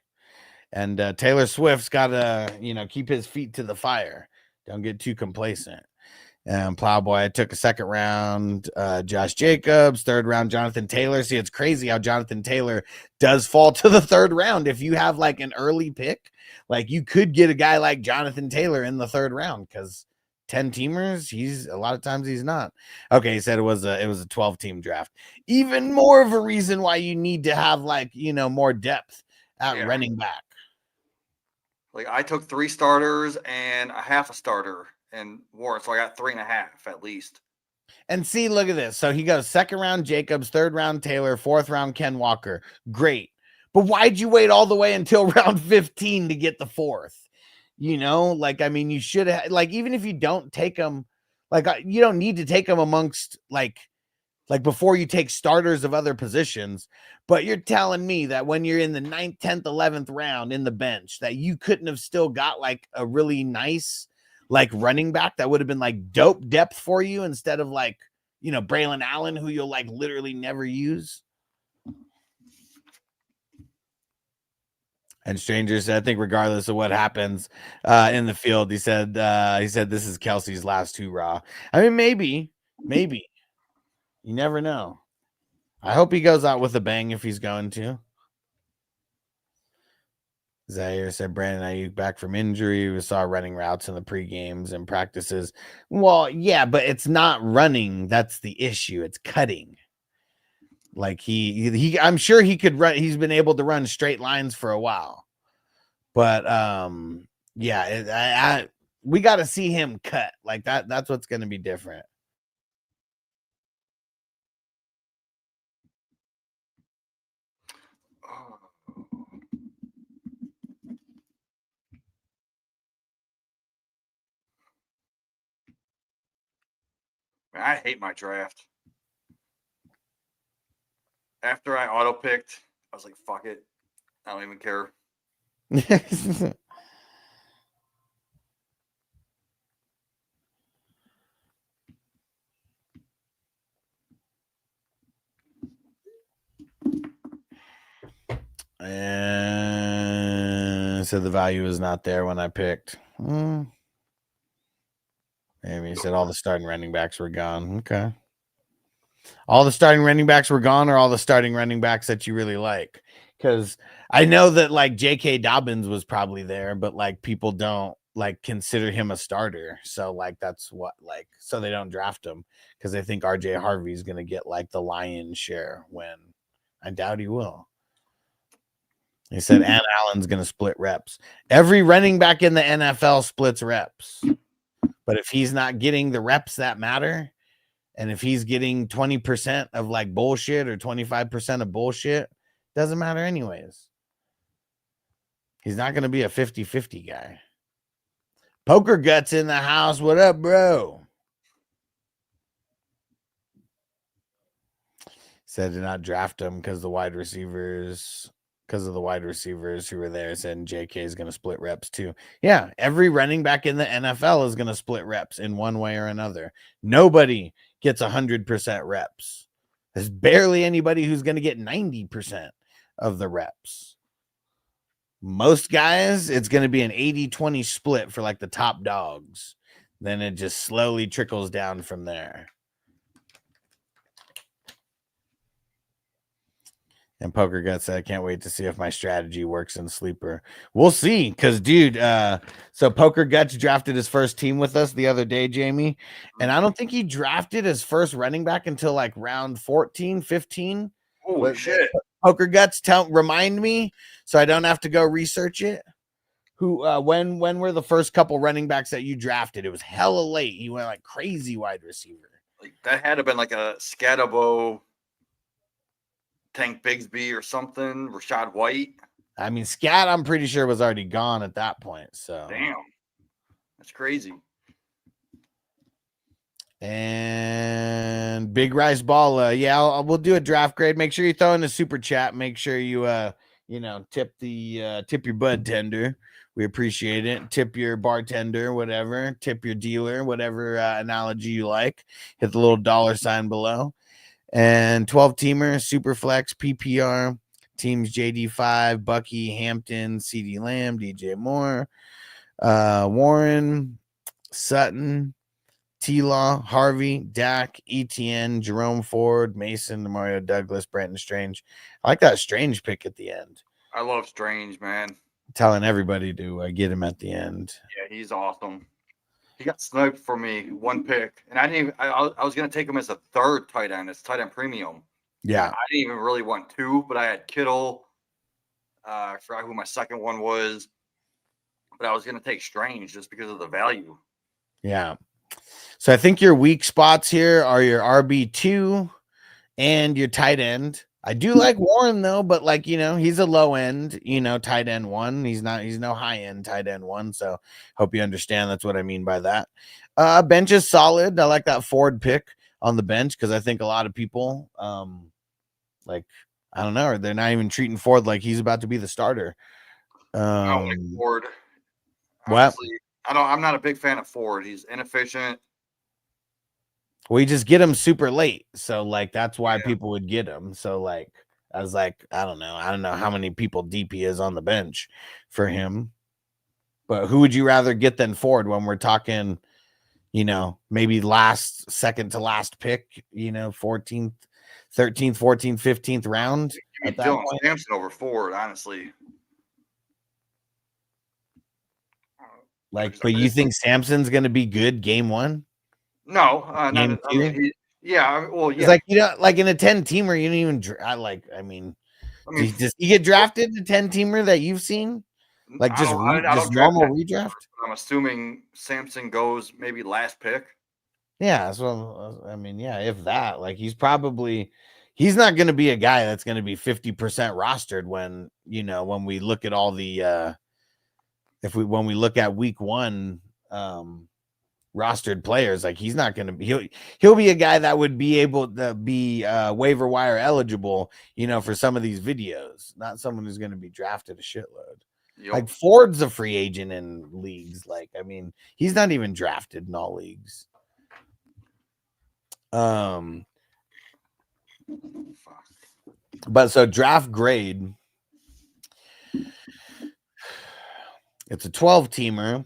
Speaker 2: And Taylor Swift's gotta, you know, keep his feet to the fire. Don't get too complacent. Plowboy took a second round, Josh Jacobs, third round, Jonathan Taylor. See, it's crazy how Jonathan Taylor does fall to the third round. If you have like an early pick, like you could get a guy like Jonathan Taylor in the third round because 10 teamers, he's a lot of times he's not. Okay, he said it was a 12 team draft. Even more of a reason why you need to have like, you know, more depth at running back.
Speaker 3: Like I took 3 starters and a half a starter and Warren, so I got 3.5 at least.
Speaker 2: And see, look at this. So he goes second round Jacobs, third round Taylor, fourth round Ken Walker. Great. But why'd you wait all the way until round 15 to get the fourth? You know, like, I mean, you should have, like, even if you don't take them, like, you don't need to take them amongst, like before you take starters of other positions. But you're telling me that when you're in the 9th, 10th, 11th round in the bench, that you couldn't have still got, like, a really nice, like, running back that would have been, like, dope depth for you instead of, like, you know, Braylon Allen, who you'll, like, literally never use. And Stranger said, I think regardless of what happens in the field, he said this is Kelsey's last hoorah. I mean, maybe. You never know. I hope he goes out with a bang if he's going to. Zaire said Brandon Ayuk back from injury. We saw running routes in the pre-games and practices. Well, yeah, but it's not running. That's the issue. It's cutting. Like he I'm sure he could run. He's been able to run straight lines for a while. But yeah, we got to see him cut. Like that's what's going to be different.
Speaker 3: Man, I hate my draft. After I auto picked, I was like, fuck it. I don't even care.
Speaker 2: And so the value is not there when I picked. Maybe he said all the starting running backs were gone. Okay. All the starting running backs were gone, or all the starting running backs that you really like? Because I know that like J.K. Dobbins was probably there, but like people don't like consider him a starter. So like that's what like so they don't draft him because they think R.J. Harvey is gonna get like the lion's share when I doubt he will. He said Ann Allen's gonna split reps. Every running back in the NFL splits reps. But if he's not getting the reps that matter, and if he's getting 20% of like bullshit or 25% of bullshit, doesn't matter anyways. He's not going to be a 50-50 guy. Poker Guts in the house. What up, bro? Said to not draft him because the wide receivers, because of the wide receivers who were there. Said JK is going to split reps too. Yeah, every running back in the NFL is going to split reps in one way or another. Nobody gets 100% reps. There's barely anybody who's going to get 90% of the reps. Most guys, it's going to be an 80-20 split for like the top dogs. Then it just slowly trickles down from there. And Poker Guts said, I can't wait to see if my strategy works in Sleeper. We'll see. Because, dude, so Poker Guts drafted his first team with us the other day, Jamie. And I don't think he drafted his first running back until like round 14, 15.
Speaker 3: Holy shit.
Speaker 2: Poker Guts, remind me so I don't have to go research it. Who when were the first couple running backs that you drafted? It was hella late. You went like crazy wide receiver.
Speaker 3: Like that had to have been like a Scatabo, Tank Bigsby or something, Rashad White.
Speaker 2: I mean, Scat, I'm pretty sure was already gone at that point. So
Speaker 3: Damn. That's crazy.
Speaker 2: And Big Rice Ball, yeah, we'll do a draft grade. Make sure you throw in the super chat. Make sure you tip your bud tender. We appreciate it. Tip your bartender, whatever. Tip your dealer, whatever analogy you like. Hit the little $sign below. And 12 teamer, super flex, PPR, teams JD5, Bucky, Hampton, CD Lamb, DJ Moore, Warren, Sutton, T-Law, Harvey, Dak, ETN, Jerome Ford, Mason, Mario Douglas, Brandon Strange. I like that Strange pick at the end.
Speaker 3: I love Strange, man.
Speaker 2: Telling everybody to get him at the end.
Speaker 3: Yeah, he's awesome. He got sniped for me, one pick, and I didn't. Even, I was gonna take him as a third tight end. It's tight end premium.
Speaker 2: Yeah,
Speaker 3: I didn't even really want two, but I had Kittle. I forgot who my second one was, but I was gonna take Strange just because of the value.
Speaker 2: yeah. So I think your weak spots here are your RB2 and your tight end. I do like Warren though, but he's a low end, tight end one. He's no high end tight end one. So hope you understand that's what I mean by that. Bench is solid. I like that Ford pick on the bench because I think a lot of people I don't know, they're not even treating Ford like he's about to be the starter.
Speaker 3: I don't like Ford.
Speaker 2: Honestly,
Speaker 3: I'm not a big fan of Ford. He's inefficient.
Speaker 2: We just get him super late. So that's why people would get him. So I was like, I don't know how many people deep he is on the bench for him. But who would you rather get than Ford when we're talking, maybe second to last pick, 14th, 13th, 14th, 15th round?
Speaker 3: Give me Dylan Sampson over Ford, honestly.
Speaker 2: But you think Sampson's going to be good game one?
Speaker 3: No,
Speaker 2: game two?
Speaker 3: I mean, well, yeah.
Speaker 2: It's in a 10-teamer, you don't even does he get drafted in a 10-teamer that you've seen? Just normal redraft?
Speaker 3: I'm assuming Sampson goes maybe last pick.
Speaker 2: Yeah, so if that, he's not going to be a guy that's going to be 50% rostered when we look at all the when we look at week one rostered players, he's not going to be, he'll be a guy that would be able to be waiver wire eligible, for some of these videos, not someone who's going to be drafted a shitload. Yep. Ford's a free agent in leagues. He's not even drafted in all leagues. But so draft grade, it's a 12-teamer.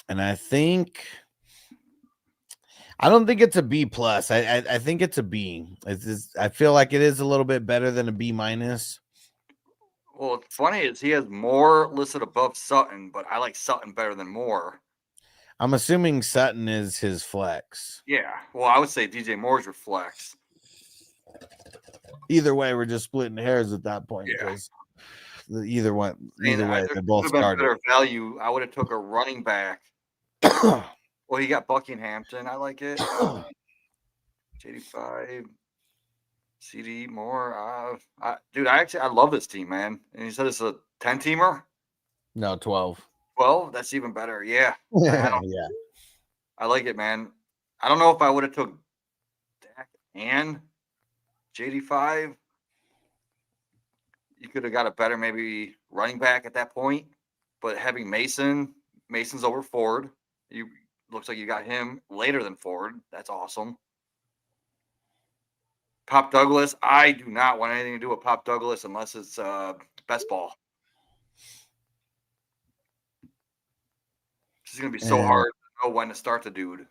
Speaker 2: And I don't think it's a B plus. I think it's a B. I feel like it is a little bit better than a B minus.
Speaker 3: Well, what's funny is he has Moore listed above Sutton, but I like Sutton better than Moore.
Speaker 2: I'm assuming Sutton is his flex.
Speaker 3: Yeah. Well, I would say DJ Moore's your flex.
Speaker 2: Either way, we're just splitting hairs at that point.
Speaker 3: Yeah.
Speaker 2: Either way, they both started.
Speaker 3: Better value. I would have took a running back. Well, he got Buckinghampton. I like it. JD5, CD Moore. Dude, I love this team, man. And you said it's a 10-teamer?
Speaker 2: No, 12.
Speaker 3: 12? That's even better. Yeah.
Speaker 2: Yeah.
Speaker 3: I like it, man. I don't know if I would have took Dak and JD5. You could have got a better maybe running back at that point. But having Mason's over Ford. Looks like you got him later than Ford. That's awesome. Pop Douglas. I do not want anything to do with Pop Douglas unless it's best ball. It's going to be so hard to know when to start the dude.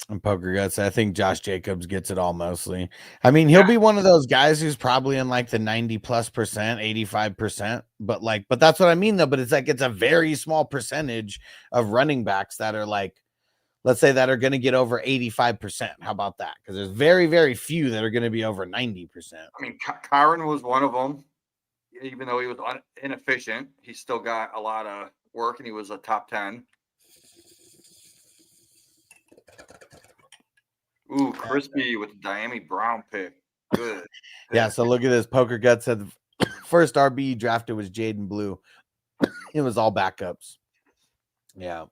Speaker 2: And Poker Guts, I think Josh Jacobs gets it all mostly. I mean, he'll be one of those guys who's probably in the 90+%, 85%. But that's what I mean though. But it's it's a very small percentage of running backs that are let's say that are going to get over 85%. How about that? Because there's very, very few that are going to be over 90%.
Speaker 3: I mean, Kyron was one of them. even though he was inefficient, he still got a lot of work, and he was a top 10. Ooh, crispy with the Diami Brown pick. Good.
Speaker 2: Yeah, so look at this. Poker Gut said the first RB drafted was Jaden Blue. It was all backups. Yeah.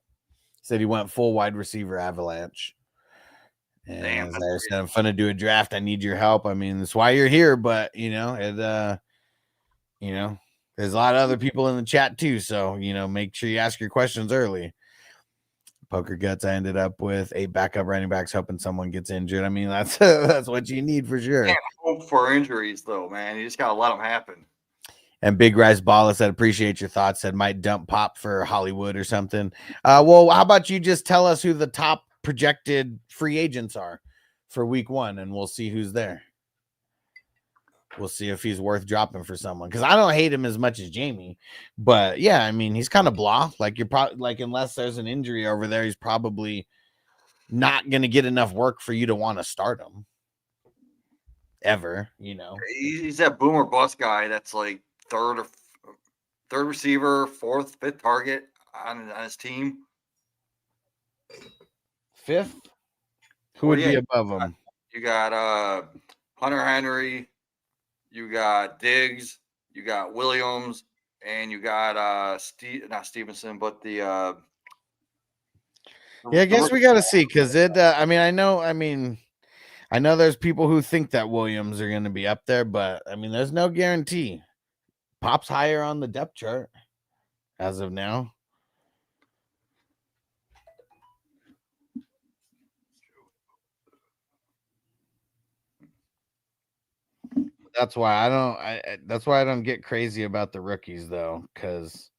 Speaker 2: Said he went full wide receiver Avalanche. And
Speaker 3: Damn,
Speaker 2: as
Speaker 3: that's
Speaker 2: I said, I'm fun to do a draft. I need your help. I mean, that's why you're here, but you know, there's a lot of other people in the chat too. So, make sure you ask your questions early. Poker Guts, I ended up with 8 backup running backs hoping someone gets injured. I mean, that's what you need for sure.
Speaker 3: Can't hope for injuries though, man. You just gotta let them happen.
Speaker 2: And Big Rice Balla said, appreciate your thoughts. Said might dump Pop for Hollywood or something. Well, how about you just tell us who the top projected free agents are for week 1, and we'll see who's there. We'll see if he's worth dropping for someone, because I don't hate him as much as Jamie, but yeah, I mean, he's kind of blah. Like you're probably like, unless there's an injury over there, he's probably not going to get enough work for you to want to start him ever.
Speaker 3: He's that boomer bust guy that's like third receiver, fourth, fifth target on his team.
Speaker 2: 5th. Who would be above him?
Speaker 3: You got Hunter Henry, you got Diggs, you got Williams, and you got not Stevenson, but the
Speaker 2: yeah, I guess we got to see, because I know there's people who think that Williams are going to be up there, but I mean, there's no guarantee. Pop's higher on the depth chart as of now. That's why I don't get crazy about the rookies though, because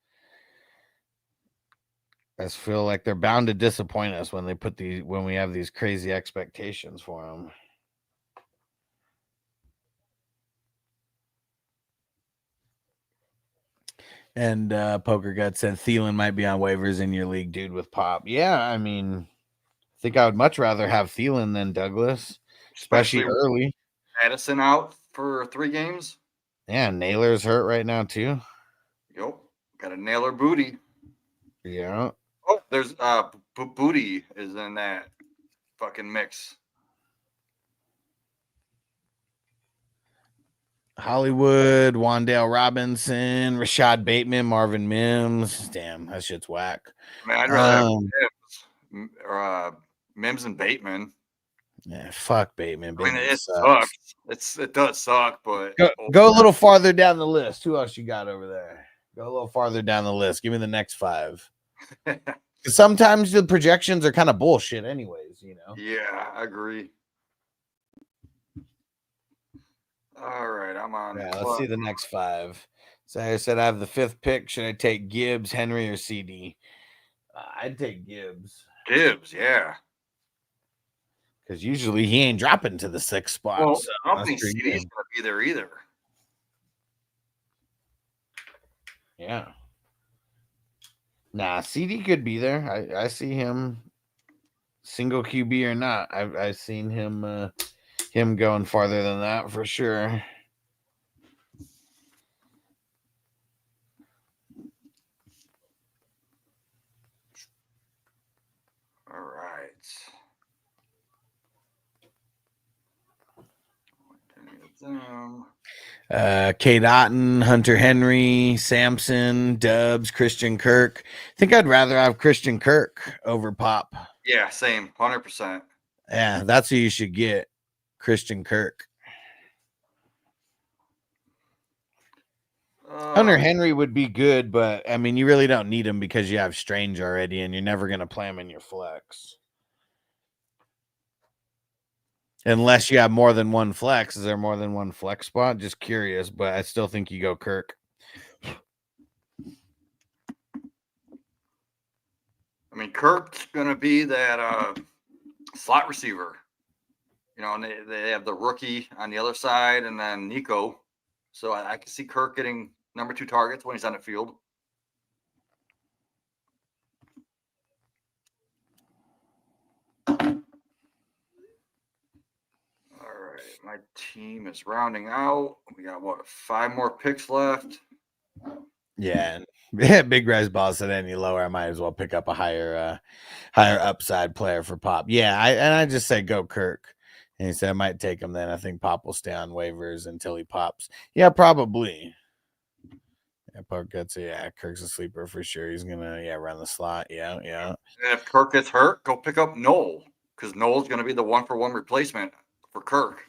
Speaker 2: I just feel like they're bound to disappoint us when we have these crazy expectations for them. And Poker Gut said Thielen might be on waivers in your league, dude, with Pop. Yeah, I mean, I think I would much rather have Thielen than Douglas, especially early.
Speaker 3: Addison out for 3 games.
Speaker 2: Yeah, Naylor's hurt right now too.
Speaker 3: Yep, got a Naylor booty.
Speaker 2: Yeah.
Speaker 3: Oh, there's Booty is in that fucking mix.
Speaker 2: Hollywood, Wandale Robinson, Rashad Bateman, Marvin Mims. Damn, that shit's whack.
Speaker 3: I mean, I'd rather have Mims, or Mims and Bateman.
Speaker 2: Yeah, fuck Bateman.
Speaker 3: I mean,
Speaker 2: Bateman
Speaker 3: it
Speaker 2: sucks.
Speaker 3: It does suck, but
Speaker 2: go a little farther down the list. Who else you got over there? Go a little farther down the list. Give me the next 5. Sometimes the projections are kind of bullshit, anyways.
Speaker 3: Yeah, I agree. All right, I'm on.
Speaker 2: Yeah, let's see the next 5. So I said I have the 5th pick. Should I take Gibbs, Henry, or CD? I'd take Gibbs.
Speaker 3: Gibbs, yeah.
Speaker 2: Because usually he ain't dropping to the 6th spot.
Speaker 3: Well,
Speaker 2: so
Speaker 3: I don't think CD's going to be there either.
Speaker 2: Yeah. Nah, CD could be there. I see him single QB or not. I've seen him going farther than that for sure.
Speaker 3: All right.
Speaker 2: Kate Otten, Hunter Henry, Samson, Dubs, Christian Kirk. I think I'd rather have Christian Kirk over Pop.
Speaker 3: Yeah, same, 100%.
Speaker 2: Yeah, that's who you should get, Christian Kirk. Hunter Henry would be good, but I mean, you really don't need him because you have Strange already, and you're never going to play him in your flex. Unless you have more than one flex. Is there more than one flex spot? Just curious, but I still think you go Kirk.
Speaker 3: I mean, Kirk's going to be that slot receiver. And they have the rookie on the other side and then Nico. So I can see Kirk getting number 2 targets when he's on the field. All right, my team is rounding out. We got 5 more picks left.
Speaker 2: Yeah, and Big Rise Ball said any lower, I might as well pick up a higher upside player for Pop. Yeah, I just said go Kirk. And he said I might take him then. I think Pop will stay on waivers until he pops. Yeah, probably. Yeah, Pop gets it. Yeah, Kirk's a sleeper for sure. He's gonna run the slot. Yeah.
Speaker 3: And if Kirk gets hurt, go pick up Noel, because Noel's gonna be the 1-for-1 replacement for Kirk.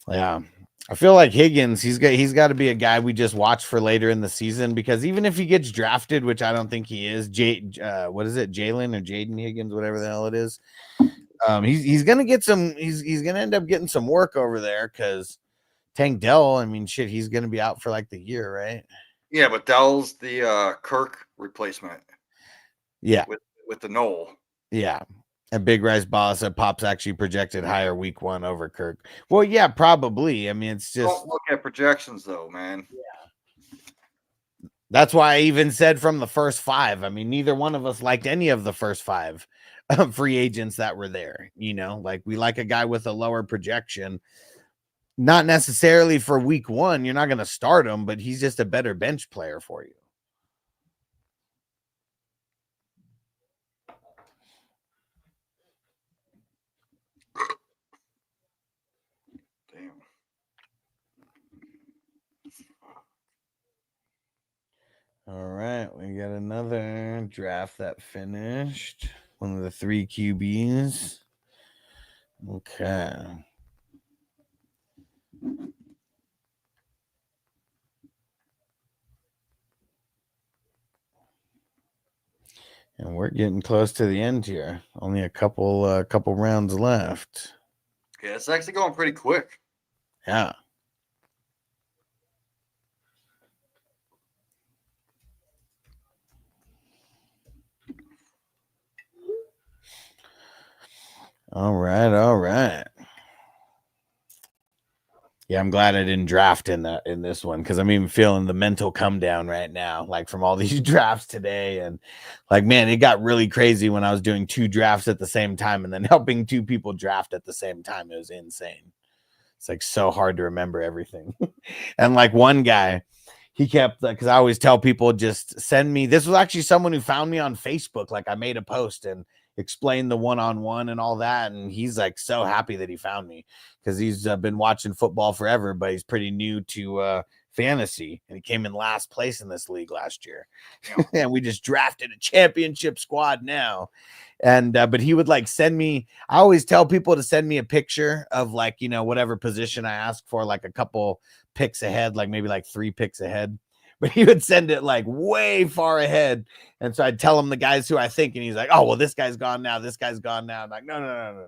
Speaker 2: Yeah. I feel like Higgins, he's got to be a guy we just watch for later in the season, because even if he gets drafted, which I don't think he is, what is it, Jalen or Jaden Higgins, whatever the hell it is, he's gonna get some. He's gonna end up getting some work over there, because Tank Dell, I mean, shit, he's gonna be out for like the year, right?
Speaker 3: Yeah, but Dell's the Kirk replacement.
Speaker 2: Yeah,
Speaker 3: with the Noel.
Speaker 2: Yeah. And Big Rise Boss said Pop's actually projected higher week 1 over Kirk. Well, yeah, probably. I mean, it's just,
Speaker 3: don't look at projections though, man.
Speaker 2: Yeah. That's why I even said from the first 5. I mean, neither one of us liked any of the first 5 free agents that were there. You know, like we like a guy with a lower projection. Not necessarily for week 1. You're not going to start him, but he's just a better bench player for you. All right, we got another draft that finished. One of the 3 QBs. Okay. And we're getting close to the end here. Only a couple rounds left.
Speaker 3: Yeah, it's actually going pretty quick.
Speaker 2: Yeah. All right. Yeah, I'm glad I didn't draft in this one, because I'm even feeling the mental come down right now, like from all these drafts today. And like, man, it got really crazy when I was doing 2 drafts at the same time and then helping 2 people draft at the same time. It was insane. It's like so hard to remember everything. And like one guy, he kept, because I always tell people, just send me. This was actually someone who found me on Facebook. Like I made a post and explained the one-on-one and all that. And he's like so happy that he found me, because he's been watching football forever, but he's pretty new to fantasy. And he came in last place in this league last year. And we just drafted a championship squad now. And but he would like send me, I always tell people to send me a picture of like, you know, whatever position I ask for, like a couple picks ahead, like maybe like 3 picks ahead. But he would send it like way far ahead. And so I'd tell him the guys who I think, and he's like, oh, well, this guy's gone now. This guy's gone now. I'm like, no.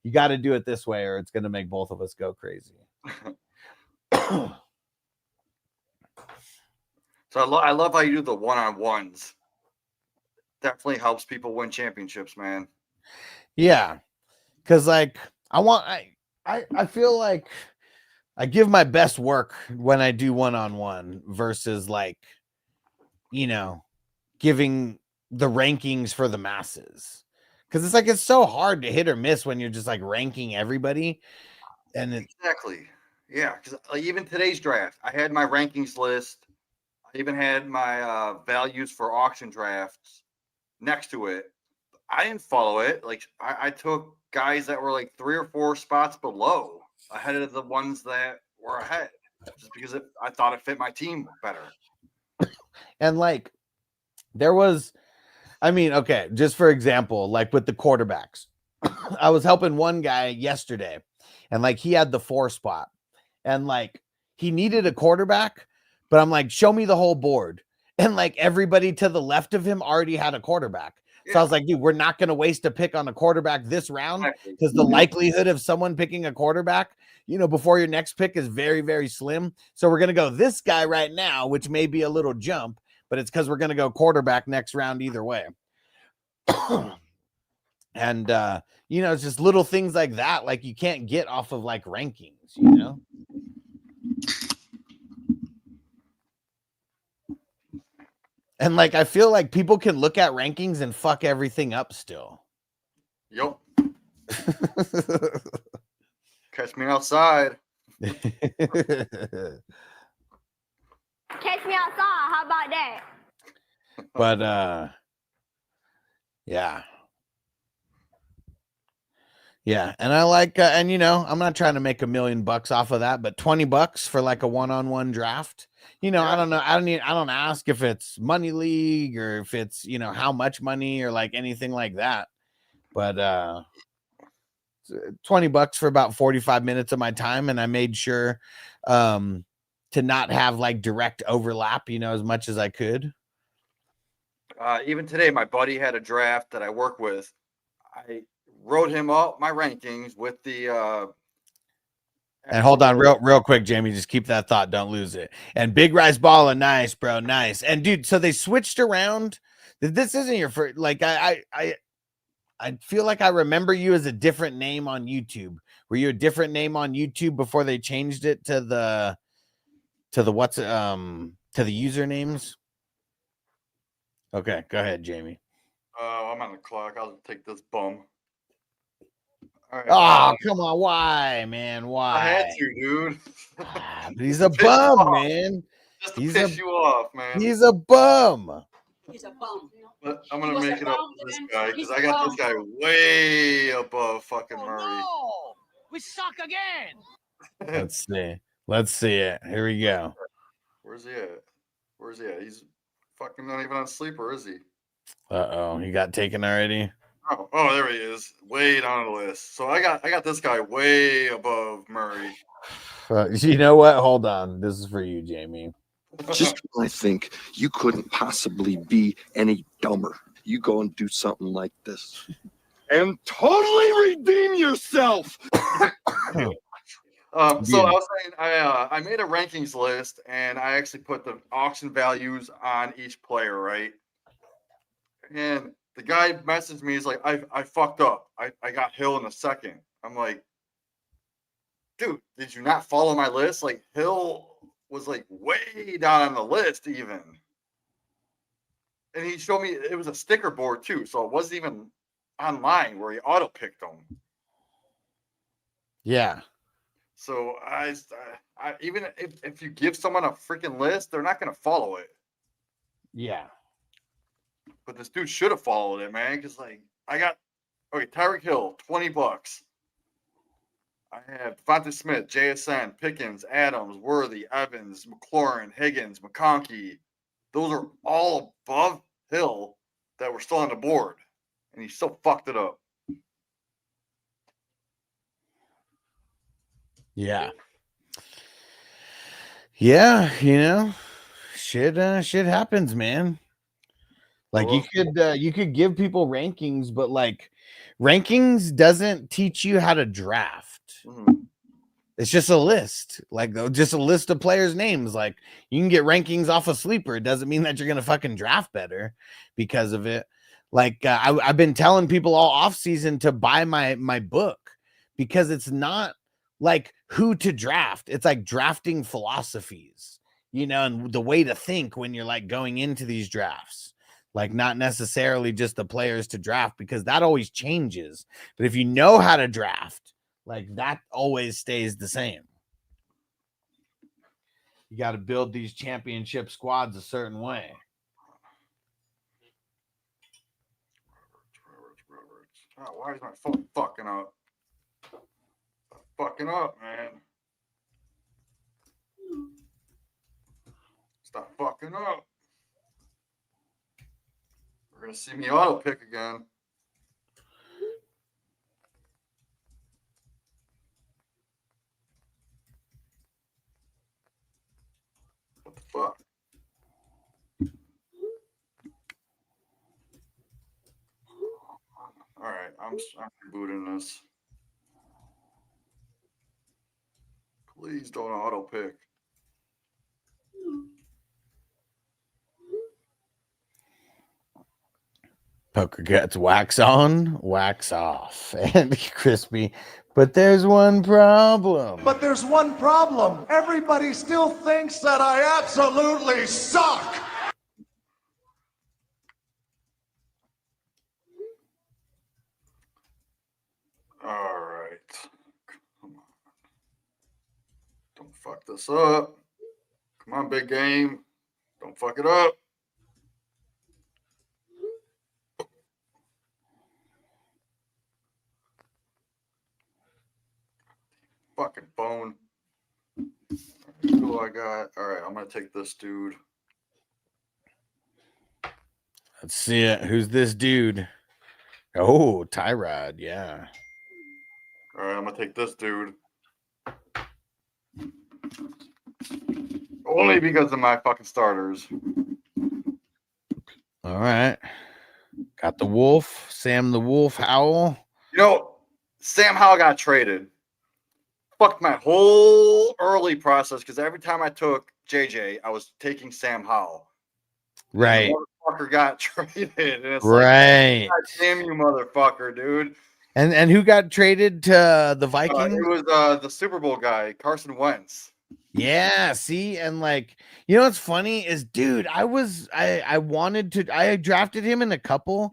Speaker 2: You got to do it this way, or it's going to make both of us go crazy.
Speaker 3: So I love how you do the one-on-ones. Definitely helps people win championships, man.
Speaker 2: Yeah. Because like I feel like I give my best work when I do one-on-one versus like, you know, giving the rankings for the masses. Because it's like, it's so hard to hit or miss when you're just like ranking everybody. And
Speaker 3: exactly. Yeah. Because like, even today's draft, I had my rankings list. I even had my values for auction drafts next to it. I didn't follow it. Like I took guys that were like 3 or 4 spots below, ahead of the ones that were ahead, just because I thought it fit my team better.
Speaker 2: And like there was, I mean, okay, just for example, like with the quarterbacks, I was helping one guy yesterday, and like he had the 4 spot, and like he needed a quarterback, but I'm like, show me the whole board. And like everybody to the left of him already had a quarterback. So I was like, dude, we're not going to waste a pick on a quarterback this round, because the likelihood of someone picking a quarterback, you know, before your next pick is very, very slim. So we're going to go this guy right now, which may be a little jump, but it's because we're going to go quarterback next round either way. And, you know, it's just little things like that. Like you can't get off of like rankings, you know? And like, I feel like people can look at rankings and fuck everything up still.
Speaker 3: Yep. Catch me outside.
Speaker 5: Catch me outside. How about that?
Speaker 2: But yeah. Yeah, and I like, and you know, I'm not trying to make $1 million off of that, but $20 for like a one-on-one draft. You know, I don't know. I don't ask if it's money league or if it's, you know, how much money or like anything like that. But $20 for about 45 minutes of my time, and I made sure to not have like direct overlap, you know, as much as I could.
Speaker 3: Even today, my buddy had a draft that I work with. I wrote him up my rankings with the
Speaker 2: and hold on real quick, Jamie, just keep that thought, don't lose it. And Big Rice Baller, nice, bro, nice. And dude, so they switched around. This isn't your first, like I feel like I remember you as a different name on YouTube. Were you a different name on YouTube before they changed it to the what's to the usernames? Okay, go ahead, Jamie.
Speaker 3: I'm on the clock. I'll take this bum. All right,
Speaker 2: Oh, come on. Why, man? Why?
Speaker 3: I had to, dude.
Speaker 2: But he's a bum, man.
Speaker 3: Just to piss you off, man.
Speaker 2: He's a bum.
Speaker 6: He's a bum.
Speaker 3: But I'm going to make it up to this guy because I got this guy way above fucking Murray.
Speaker 1: No! We suck again!
Speaker 2: Let's see. Let's see it. Here we go.
Speaker 3: Where's he at? Where's he at? He's fucking not even on sleeper, is he?
Speaker 2: Uh-oh. He got taken already?
Speaker 3: Oh, there he is. Way down the list. So I got this guy way above Murray.
Speaker 2: You know what? Hold on. This is for you, Jamie.
Speaker 7: Just when I think you couldn't possibly be any dumber, you go and do something like this and totally redeem yourself.
Speaker 3: So I was saying I made a rankings list and I actually put the auction values on each player, right? And the guy messaged me. He's like, I fucked up. I got Hill in the second. I'm like, dude, did you not follow my list? Like Hill was like way down on the list even. And he showed me it was a sticker board too. So it wasn't even online where he auto picked them.
Speaker 2: Yeah.
Speaker 3: So I even if you give someone a freaking list, they're not going to follow it.
Speaker 2: Yeah.
Speaker 3: But this dude should have followed it, man. Because like I got Tyreek Hill, $20. I have Devontae Smith, JSN, Pickens, Adams, Worthy, Evans, McLaurin, Higgins, McConkey. Those are all above Hill that were still on the board, and he still fucked it up.
Speaker 2: Yeah. Yeah, you know, shit happens, man. Like you could give people rankings, but like rankings doesn't teach you how to draft.
Speaker 3: Mm-hmm.
Speaker 2: It's just a list, like just a list of players' names. Like you can get rankings off a sleeper. It doesn't mean that you're gonna fucking draft better because of it. Like I've been telling people all off season to buy my book because it's not like who to draft. It's like drafting philosophies, you know, and the way to think when you're like going into these drafts. Like not necessarily just the players to draft because that always changes. But if you know how to draft, like that always stays the same. You got to build these championship squads a certain way.
Speaker 3: Oh, why is my phone fucking up? Fucking up, man. Stop fucking up. We're gonna see me auto pick again. What the fuck? All right, I'm rebooting this. Please don't auto pick.
Speaker 2: Poker gets wax on, wax off, and crispy. But there's one problem.
Speaker 8: But there's one problem. Everybody still thinks that I absolutely suck.
Speaker 3: All right. Come on. Don't fuck this up. Come on, big game. Don't fuck it up. Fucking phone. Who I got? All right, I'm gonna take this dude.
Speaker 2: Let's see it. Who's this dude? Oh, Tyrod. Yeah.
Speaker 3: All right, I'm gonna take this dude. Only because of my fucking starters.
Speaker 2: All right. Got the Wolf, Sam the Wolf Howell.
Speaker 3: You know, Sam Howell got traded. Fucked my whole early process because every time I took JJ, I was taking Sam Howell.
Speaker 2: Right.
Speaker 3: And the motherfucker got traded. And it's
Speaker 2: right.
Speaker 3: like, God damn you, motherfucker, dude.
Speaker 2: And who got traded to the Vikings?
Speaker 3: It was the Super Bowl guy, Carson Wentz.
Speaker 2: Yeah, see, and like, you know what's funny is, dude, I drafted him in a couple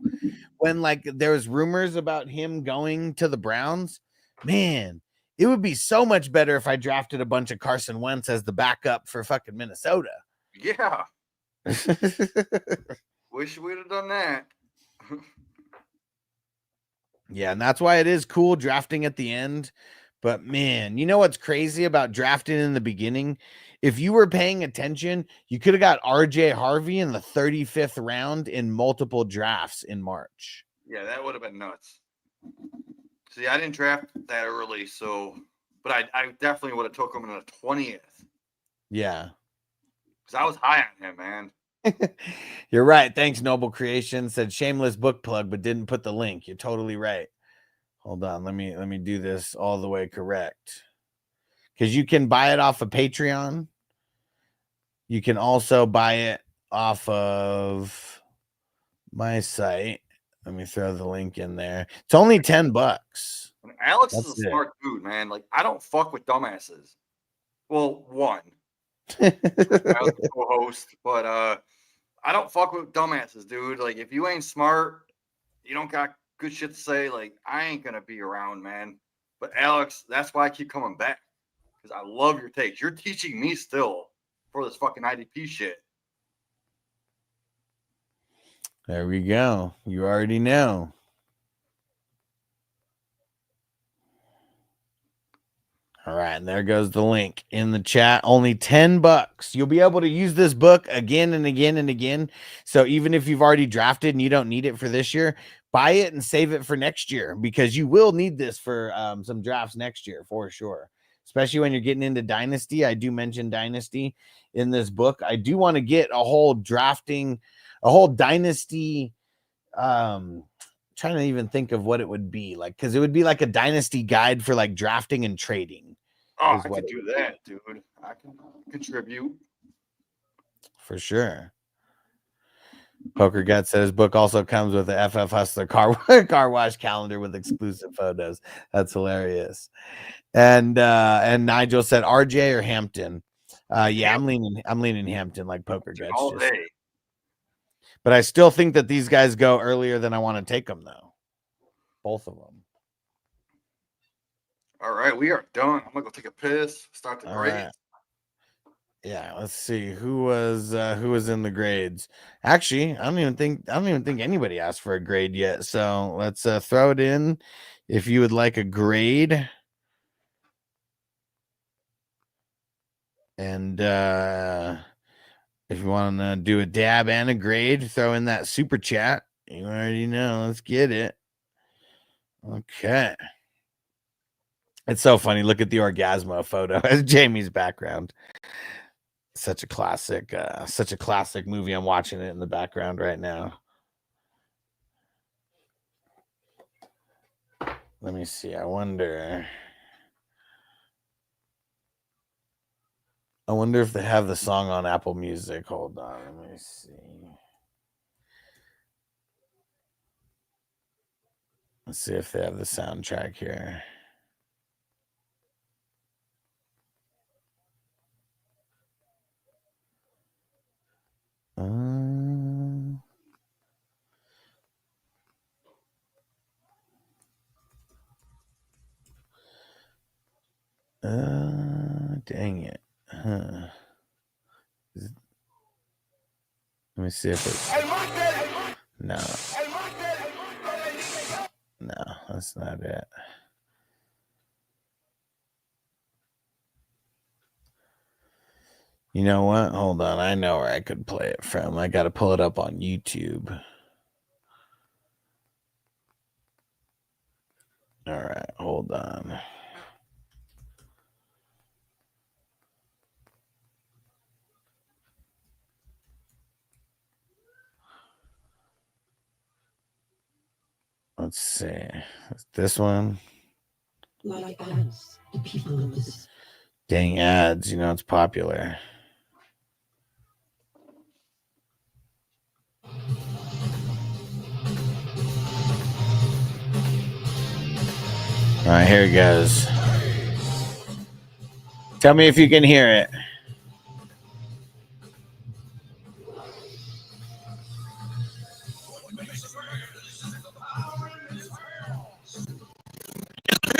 Speaker 2: when like there was rumors about him going to the Browns. Man, it would be so much better if I drafted a bunch of Carson Wentz as the backup for fucking Minnesota.
Speaker 3: Yeah. Wish we'd have done that.
Speaker 2: Yeah, and that's why it is cool drafting at the end. But man, you know what's crazy about drafting in the beginning? If you were paying attention, you could have got RJ Harvey in the 35th round in multiple drafts in March.
Speaker 3: Yeah, that would have been nuts. See, I didn't draft that early, but I definitely would have took him in the 20th.
Speaker 2: Yeah.
Speaker 3: Because I was high on him, man.
Speaker 2: You're right. Thanks, Noble Creation. Said shameless book plug, but didn't put the link. You're totally right. Hold on. Let me do this all the way correct. Because you can buy it off of Patreon. You can also buy it off of my site. Let me throw the link in there. It's only $10.
Speaker 3: And Alex
Speaker 2: That's
Speaker 3: is a smart dude, man. Like, I don't fuck with dumbasses. Well, one. I was a co-host, but I don't fuck with dumbasses, dude. Like, if you ain't smart, you don't got good shit to say, like, I ain't gonna be around, man. But Alex, that's why I keep coming back. Because I love your takes. You're teaching me still for this fucking IDP shit.
Speaker 2: There we go. You already know. All right, and there goes the link in the chat. Only $10. You'll be able to use this book again and again and again. So even if you've already drafted and you don't need it for this year, buy it and save it for next year, because you will need this for some drafts next year for sure. Especially when you're getting into Dynasty. I do mention Dynasty in this book. I do want to get a whole Dynasty. Trying to even think of what it would be like, because it would be like a Dynasty guide for like drafting and trading.
Speaker 3: Oh, I could do that, dude. I can contribute.
Speaker 2: For sure. Poker Gut says book also comes with the FF Hustler car wash calendar with exclusive photos. That's hilarious. And Nigel said RJ or Hampton. Yeah, I'm leaning Hampton like Poker Gut.
Speaker 3: All day.
Speaker 2: But I still think that these guys go earlier than I want to take them, though. Both of them.
Speaker 3: All right, we are done. I'm gonna go take a piss. Start the grade.
Speaker 2: Right. Yeah, let's see who was in the grades. Actually, I don't even think anybody asked for a grade yet. So let's throw it in. If you would like a grade, and if you want to do a dab and a grade, throw in that super chat. You already know. Let's get it. Okay. It's so funny. Look at the Orgazmo photo as Jamie's background. Such a classic movie. I'm watching it in the background right now. Let me see. I wonder if they have the song on Apple Music. Hold on. Let me see. Let's see if they have the soundtrack here. Dang it. Huh. me see if it's no, that's not it. You know what? Hold on. I know where I could play it from. I got to pull it up on YouTube. All right. Hold on. Let's see. This one.
Speaker 6: Like ads, the people of this.
Speaker 2: Dang ads. You know, it's popular. All right, here it goes. Tell me if you can hear it.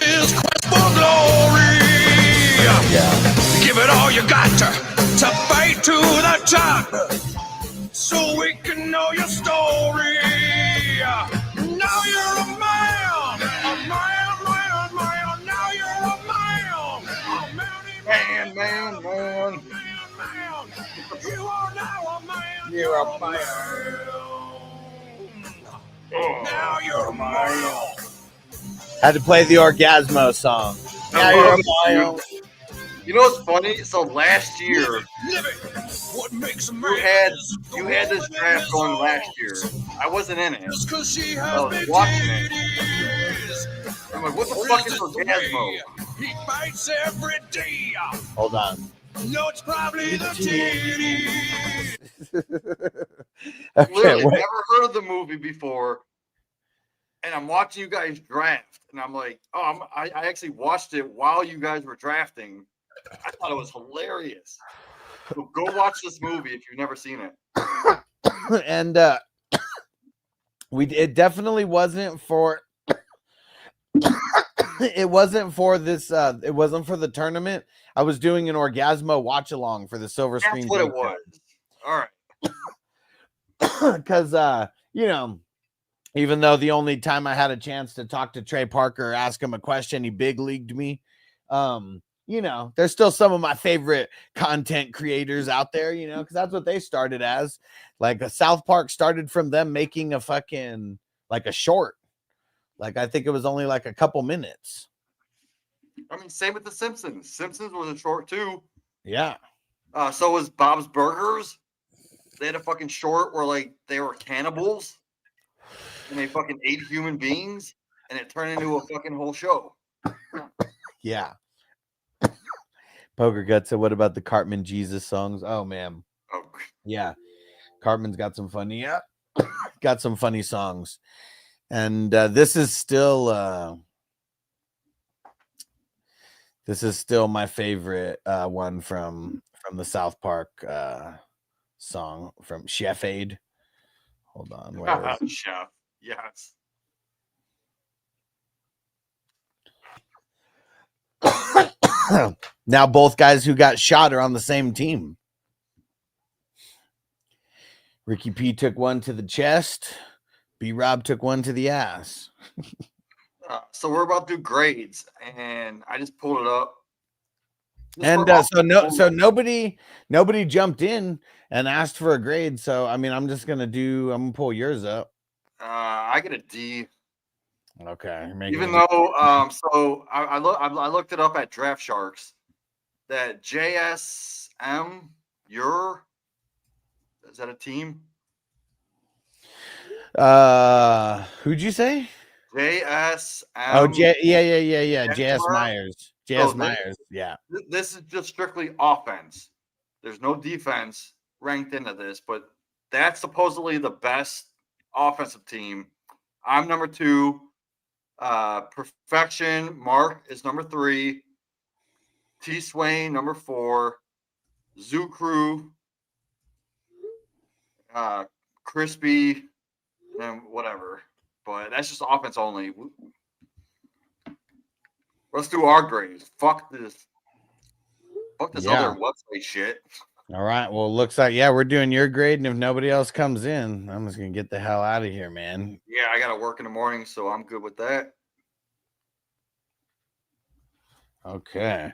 Speaker 4: His quest for glory.
Speaker 2: Yeah.
Speaker 4: Give it all you got to fight to the top, so we can know your story. Now you're a man, man. Now you're a man,
Speaker 3: Man.
Speaker 4: You are now a man.
Speaker 3: You're a man.
Speaker 4: Now you're a man.
Speaker 2: Had to play the Orgazmo song. Now you're a mile.
Speaker 3: You know what's funny? So last year,
Speaker 4: What makes a
Speaker 3: you
Speaker 4: man
Speaker 3: had this draft going last year. I wasn't in it.
Speaker 4: Just 'cause she
Speaker 3: I
Speaker 4: has
Speaker 3: was
Speaker 4: big
Speaker 3: watching it.
Speaker 4: titties.
Speaker 3: I'm like, what the fuck is Orgazmo?
Speaker 4: He fights every day.
Speaker 2: Hold on.
Speaker 4: No, it's probably the titties.
Speaker 2: Okay,
Speaker 3: Literally
Speaker 2: wait.
Speaker 3: never heard of the movie before. And I'm watching you guys draft. And I'm like, I actually watched it while you guys were drafting. I thought it was hilarious. So go watch this movie if you've never seen it.
Speaker 2: And it definitely wasn't for it wasn't for this it wasn't for the tournament. I was doing an Orgazmo watch along for the silver screen.
Speaker 3: That's what it was. All right.
Speaker 2: Because you know, even though the only time I had a chance to talk to Trey Parker or ask him a question, he big leagued me. You know, there's still some of my favorite content creators out there, you know, because that's what they started as. Like South Park started from them making a fucking like a short. Like I think it was only like a couple minutes.
Speaker 3: I mean, same with the Simpsons. Simpsons was a short too.
Speaker 2: Yeah.
Speaker 3: So was Bob's Burgers. They had a fucking short where like they were cannibals and they fucking ate human beings, and it turned into a fucking whole show.
Speaker 2: Yeah. Poker Gut said, what about the Cartman Jesus songs? Oh man.
Speaker 3: Oh,
Speaker 2: Yeah. Cartman's got some funny, got some funny songs. And this is still my favorite one from the South Park song from Chef Aid. Hold on. Where is it?
Speaker 3: Chef. Yes.
Speaker 2: Now both guys who got shot are on the same team. Ricky P took one to the chest. B Rob took one to the ass.
Speaker 3: So we're about to do grades, and I just pulled it up.
Speaker 2: And so nobody jumped in and asked for a grade. So I mean, I'm gonna pull yours up.
Speaker 3: I get a D.
Speaker 2: Okay.
Speaker 3: Even though so I looked it up at Draft Sharks. That JSM, is that a team?
Speaker 2: Who'd you say?
Speaker 3: JSM.
Speaker 2: Oh, yeah. JS Myers. JS
Speaker 3: So
Speaker 2: Myers. Yeah.
Speaker 3: This is just strictly offense. There's no defense ranked into this, but that's supposedly the best offensive team. I'm number 2. Perfection. Mark is number 3. T Swain number 4. Zoo Crew. Crispy. And whatever. But that's just offense only. Let's do our grades. Fuck this
Speaker 2: Yeah.
Speaker 3: other website shit.
Speaker 2: All right. Well, looks like we're doing your grade, and if nobody else comes in, I'm just gonna get the hell out of here, man.
Speaker 3: Yeah, I got to work in the morning, so I'm good with that.
Speaker 2: Okay.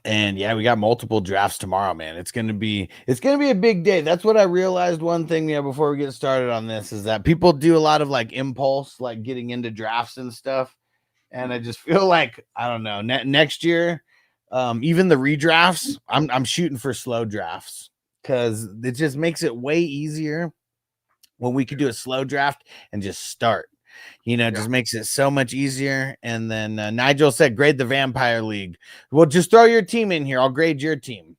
Speaker 2: And we got multiple drafts tomorrow, man. It's gonna be a big day. That's what I realized. One thing, before we get started on this, is that people do a lot of like impulse, like getting into drafts and stuff. And I just feel like, I don't know, next year, even the redrafts, I'm shooting for slow drafts, because it just makes it way easier when we could do a slow draft and just start. Just makes it so much easier. And then Nigel said, grade the Vampire League. Well, just throw your team in here. I'll grade your team.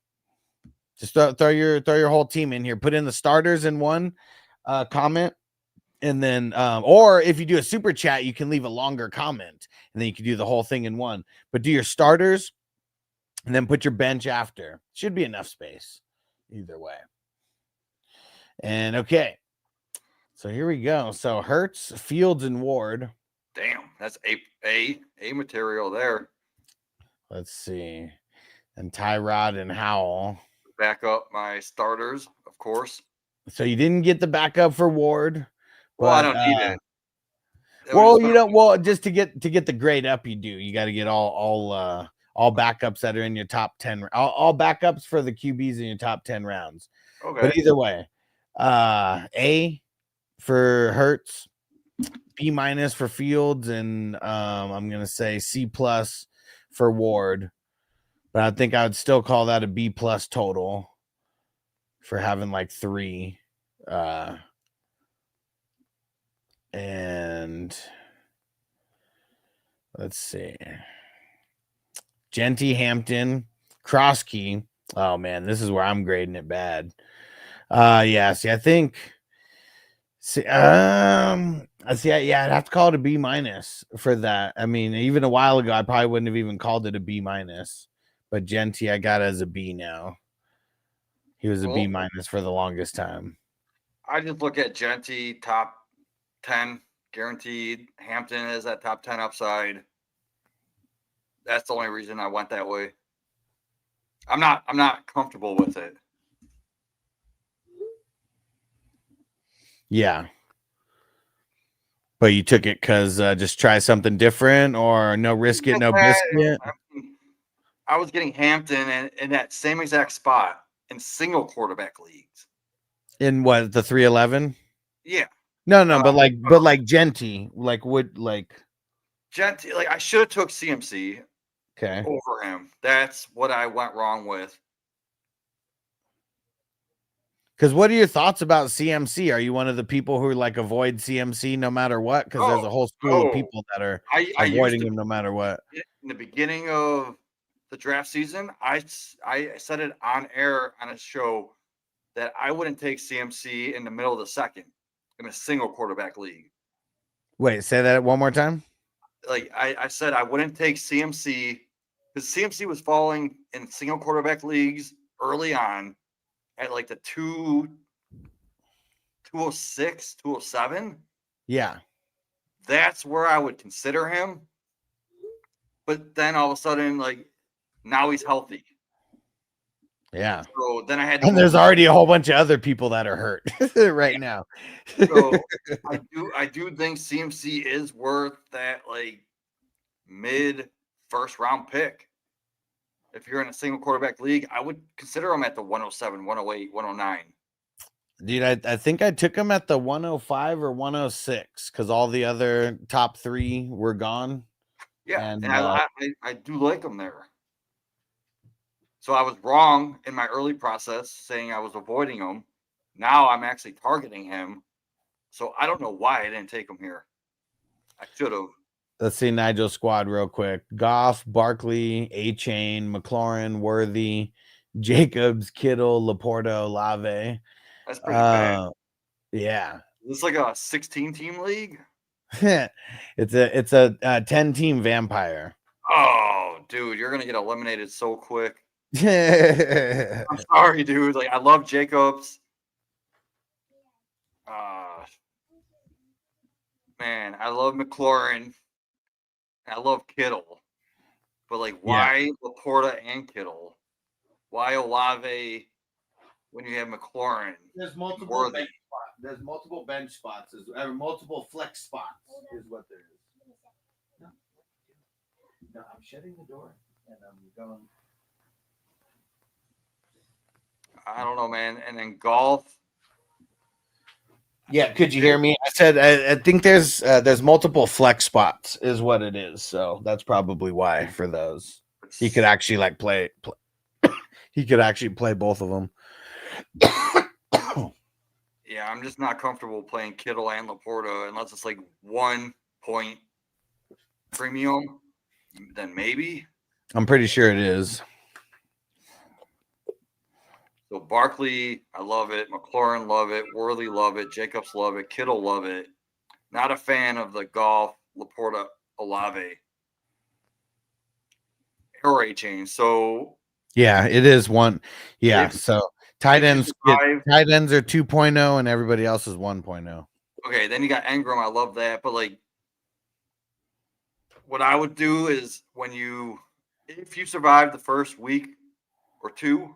Speaker 2: Just throw your whole team in here. Put in the starters in one comment. And then, or if you do a super chat, you can leave a longer comment, and then you can do the whole thing in one. But do your starters, and then put your bench after. Should be enough space either way. And okay, so here we go. So Hertz, Fields, and Ward.
Speaker 3: Damn, that's a material there.
Speaker 2: Let's see, and Tyrod and Howell.
Speaker 3: Back up my starters, of course.
Speaker 2: So you didn't get the backup for Ward.
Speaker 3: Well, I
Speaker 2: but,
Speaker 3: don't need it.
Speaker 2: Well, just to get the grade up, you got to get all backups that are in your top 10, all backups for the QBs in your top 10 rounds.
Speaker 3: Okay.
Speaker 2: But either way, A for Hertz, B- for Fields, and I'm gonna say C+ for Ward. But I think I would still call that a B+ total for having like 3. And let's see, Genty, Hampton, Krosky. Oh man, this is where I'm grading it bad. See, I think. I'd have to call it a B- for that. I mean, even a while ago, I probably wouldn't have even called it a B-, but Genty, I got as a B now. He was a B- for the longest time.
Speaker 3: I just look at Genty top 10 guaranteed. Hampton is that top 10 upside. That's the only reason I went that way. I'm not comfortable with it.
Speaker 2: Yeah. But you took it because just try something different, or no risk it, no biscuit?
Speaker 3: I was getting Hampton in that same exact spot in single quarterback leagues.
Speaker 2: In what, the 311?
Speaker 3: Yeah.
Speaker 2: No, but like Genty,
Speaker 3: Genty, like I should have took CMC over him. That's what I went wrong with.
Speaker 2: Because what are your thoughts about CMC? Are you one of the people who like avoid CMC no matter what? Because there's a whole school of people that are avoiding him no matter what.
Speaker 3: In the beginning of the draft season, I said it on air on a show that I wouldn't take CMC in the middle of the second in a single quarterback league.
Speaker 2: Wait, say that one more time.
Speaker 3: Like I said, I wouldn't take CMC because CMC was falling in single quarterback leagues early on at like the 206, 207.
Speaker 2: Yeah.
Speaker 3: That's where I would consider him. But then all of a sudden, like now he's healthy.
Speaker 2: Yeah.
Speaker 3: So then I had
Speaker 2: and there's already a whole bunch of other people that are hurt right now.
Speaker 3: So I do think CMC is worth that like mid first round pick. If you're in a single quarterback league, I would consider him at the 107, 108, 109.
Speaker 2: Dude, I think I took him at the 105 or 106 because all the other top 3 were gone.
Speaker 3: Yeah, and I do like him there. So I was wrong in my early process saying I was avoiding him. Now I'm actually targeting him. So I don't know why I didn't take him here. I should have.
Speaker 2: Let's see Nigel's squad real quick. Goff, Barkley, A-Chain, McLaurin, Worthy, Jacobs, Kittle, Laporto, Lave.
Speaker 3: That's pretty bad.
Speaker 2: Yeah.
Speaker 3: It's like a 16-team league.
Speaker 2: It's a 10-team vampire.
Speaker 3: Oh, dude, you're gonna get eliminated so quick. I'm sorry, dude. Like I love Jacobs. Man, I love McLaurin. I love Kittle. But like, why Laporta and Kittle? Why Olave when you have McLaurin?
Speaker 2: There's multiple
Speaker 3: Worthy.
Speaker 2: bench spots. There's multiple bench spots, multiple flex spots is what there is. No, I'm shutting the door and I'm going.
Speaker 3: I don't know, man. And then golf.
Speaker 2: Yeah, could you hear me? I said I think there's multiple flex spots is what it is. So that's probably why for those. He could actually like play he could actually play both of them.
Speaker 3: Yeah, I'm just not comfortable playing Kittle and Laporta unless it's like 1 point premium. Then maybe.
Speaker 2: I'm pretty sure it is.
Speaker 3: So Barkley, I love it. McLaurin, love it. Worthy, love it. Jacobs, love it. Kittle, love it. Not a fan of the golf Laporta Olave or A chain. So
Speaker 2: Yeah, it is one. Yeah, so tight ends
Speaker 3: five.
Speaker 2: tight ends are 2.0 and everybody else is 1.0.
Speaker 3: Okay, then you got Engram. I love that. But like what I would do is if you survive the first week or two,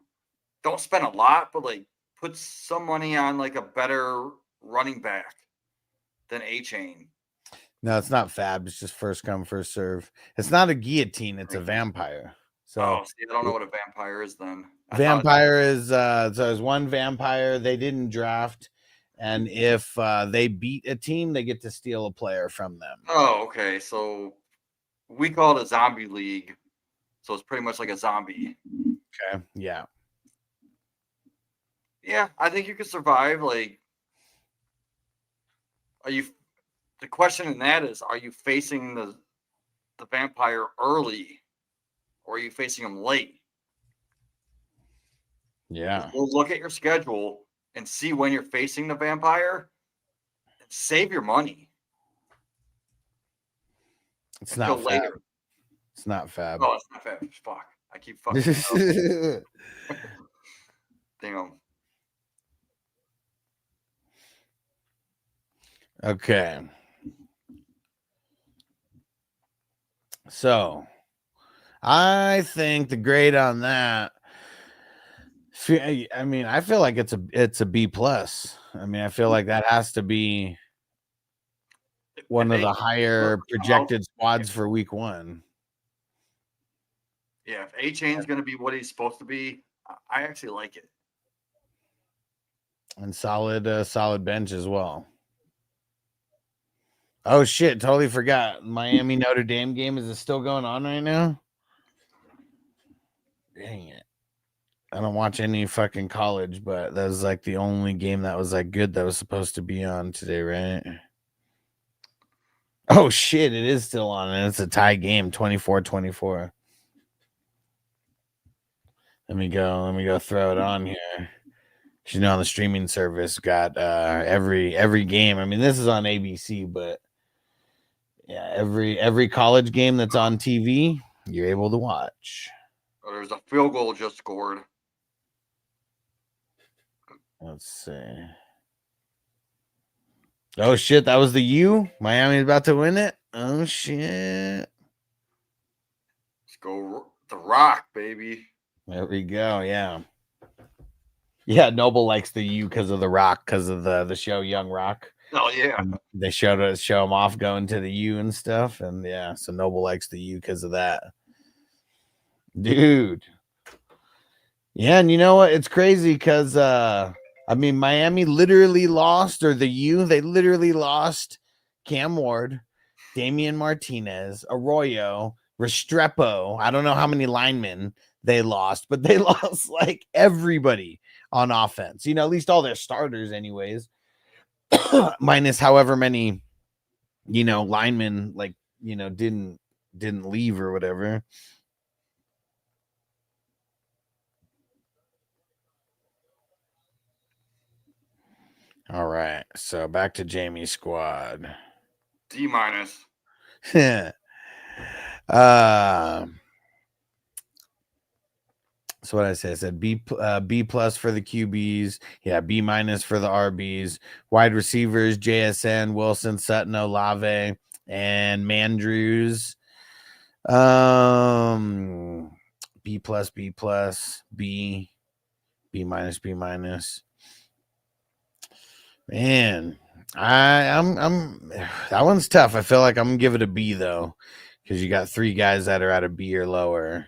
Speaker 3: don't spend a lot, but like put some money on like a better running back than A chain.
Speaker 2: No, it's not fab. It's just first come, first serve. It's not a guillotine. It's a vampire. So
Speaker 3: See, I don't know what a vampire is then.
Speaker 2: Vampire is so there's one vampire they didn't draft, and if they beat a team, they get to steal a player from them.
Speaker 3: Oh, okay. So we call it a zombie league. So it's pretty much like a zombie.
Speaker 2: Okay. Yeah.
Speaker 3: Yeah, I think you can survive. Like, the question in that is, are you facing the vampire early or are you facing him late?
Speaker 2: Yeah.
Speaker 3: We'll look at your schedule and see when you're facing the vampire and save your money.
Speaker 2: It's not fab.
Speaker 3: Later.
Speaker 2: It's not fab.
Speaker 3: Oh, it's not fab. Fuck. I keep fucking Damn.
Speaker 2: Okay. So I think the grade on that, I mean, I feel like it's a B plus. I mean, I feel like that has to be one of the higher projected squads for week one.
Speaker 3: Yeah, if A Chain's going to be what he's supposed to be, I actually like it.
Speaker 2: And solid bench as well. Oh shit, totally forgot. Miami Notre Dame game, is it still going on right now? Dang it. I don't watch any fucking college, but that was like the only game that was like good that was supposed to be on today, right? Oh shit, it is still on, and it's a tie game, 24-24. Let me go throw it on here. You know, on the streaming service got every game. I mean, this is on ABC, but yeah, every college game that's on TV, you're able to watch.
Speaker 3: Oh, there's a field goal just scored.
Speaker 2: Let's see. Oh shit, that was the U. Miami's about to win it. Oh shit.
Speaker 3: Let's go the Rock, baby.
Speaker 2: There we go. Yeah. Yeah, Noble likes the U because of the Rock, because of the show Young Rock.
Speaker 3: Oh yeah.
Speaker 2: They show him off going to the U and stuff, and yeah, so Noble likes the U because of that. Dude. Yeah, and you know what? It's crazy because I mean, Miami literally lost, or the U, they literally lost Cam Ward, Damian Martinez, Arroyo, Restrepo. I don't know how many linemen they lost, but they lost like everybody on offense. You know, at least all their starters, anyways. Minus however many, you know, linemen like, you know, didn't leave or whatever. All right, so back to Jamie's squad.
Speaker 3: D minus.
Speaker 2: So what I said B plus for the QBs, yeah, B minus for the RBs, wide receivers, JSN, Wilson, Sutton, Olave, and Mandrews. B plus, B plus, B minus, B minus. Man, I'm that one's tough. I feel like I'm gonna give it a B though, because you got 3 guys that are at a B or lower.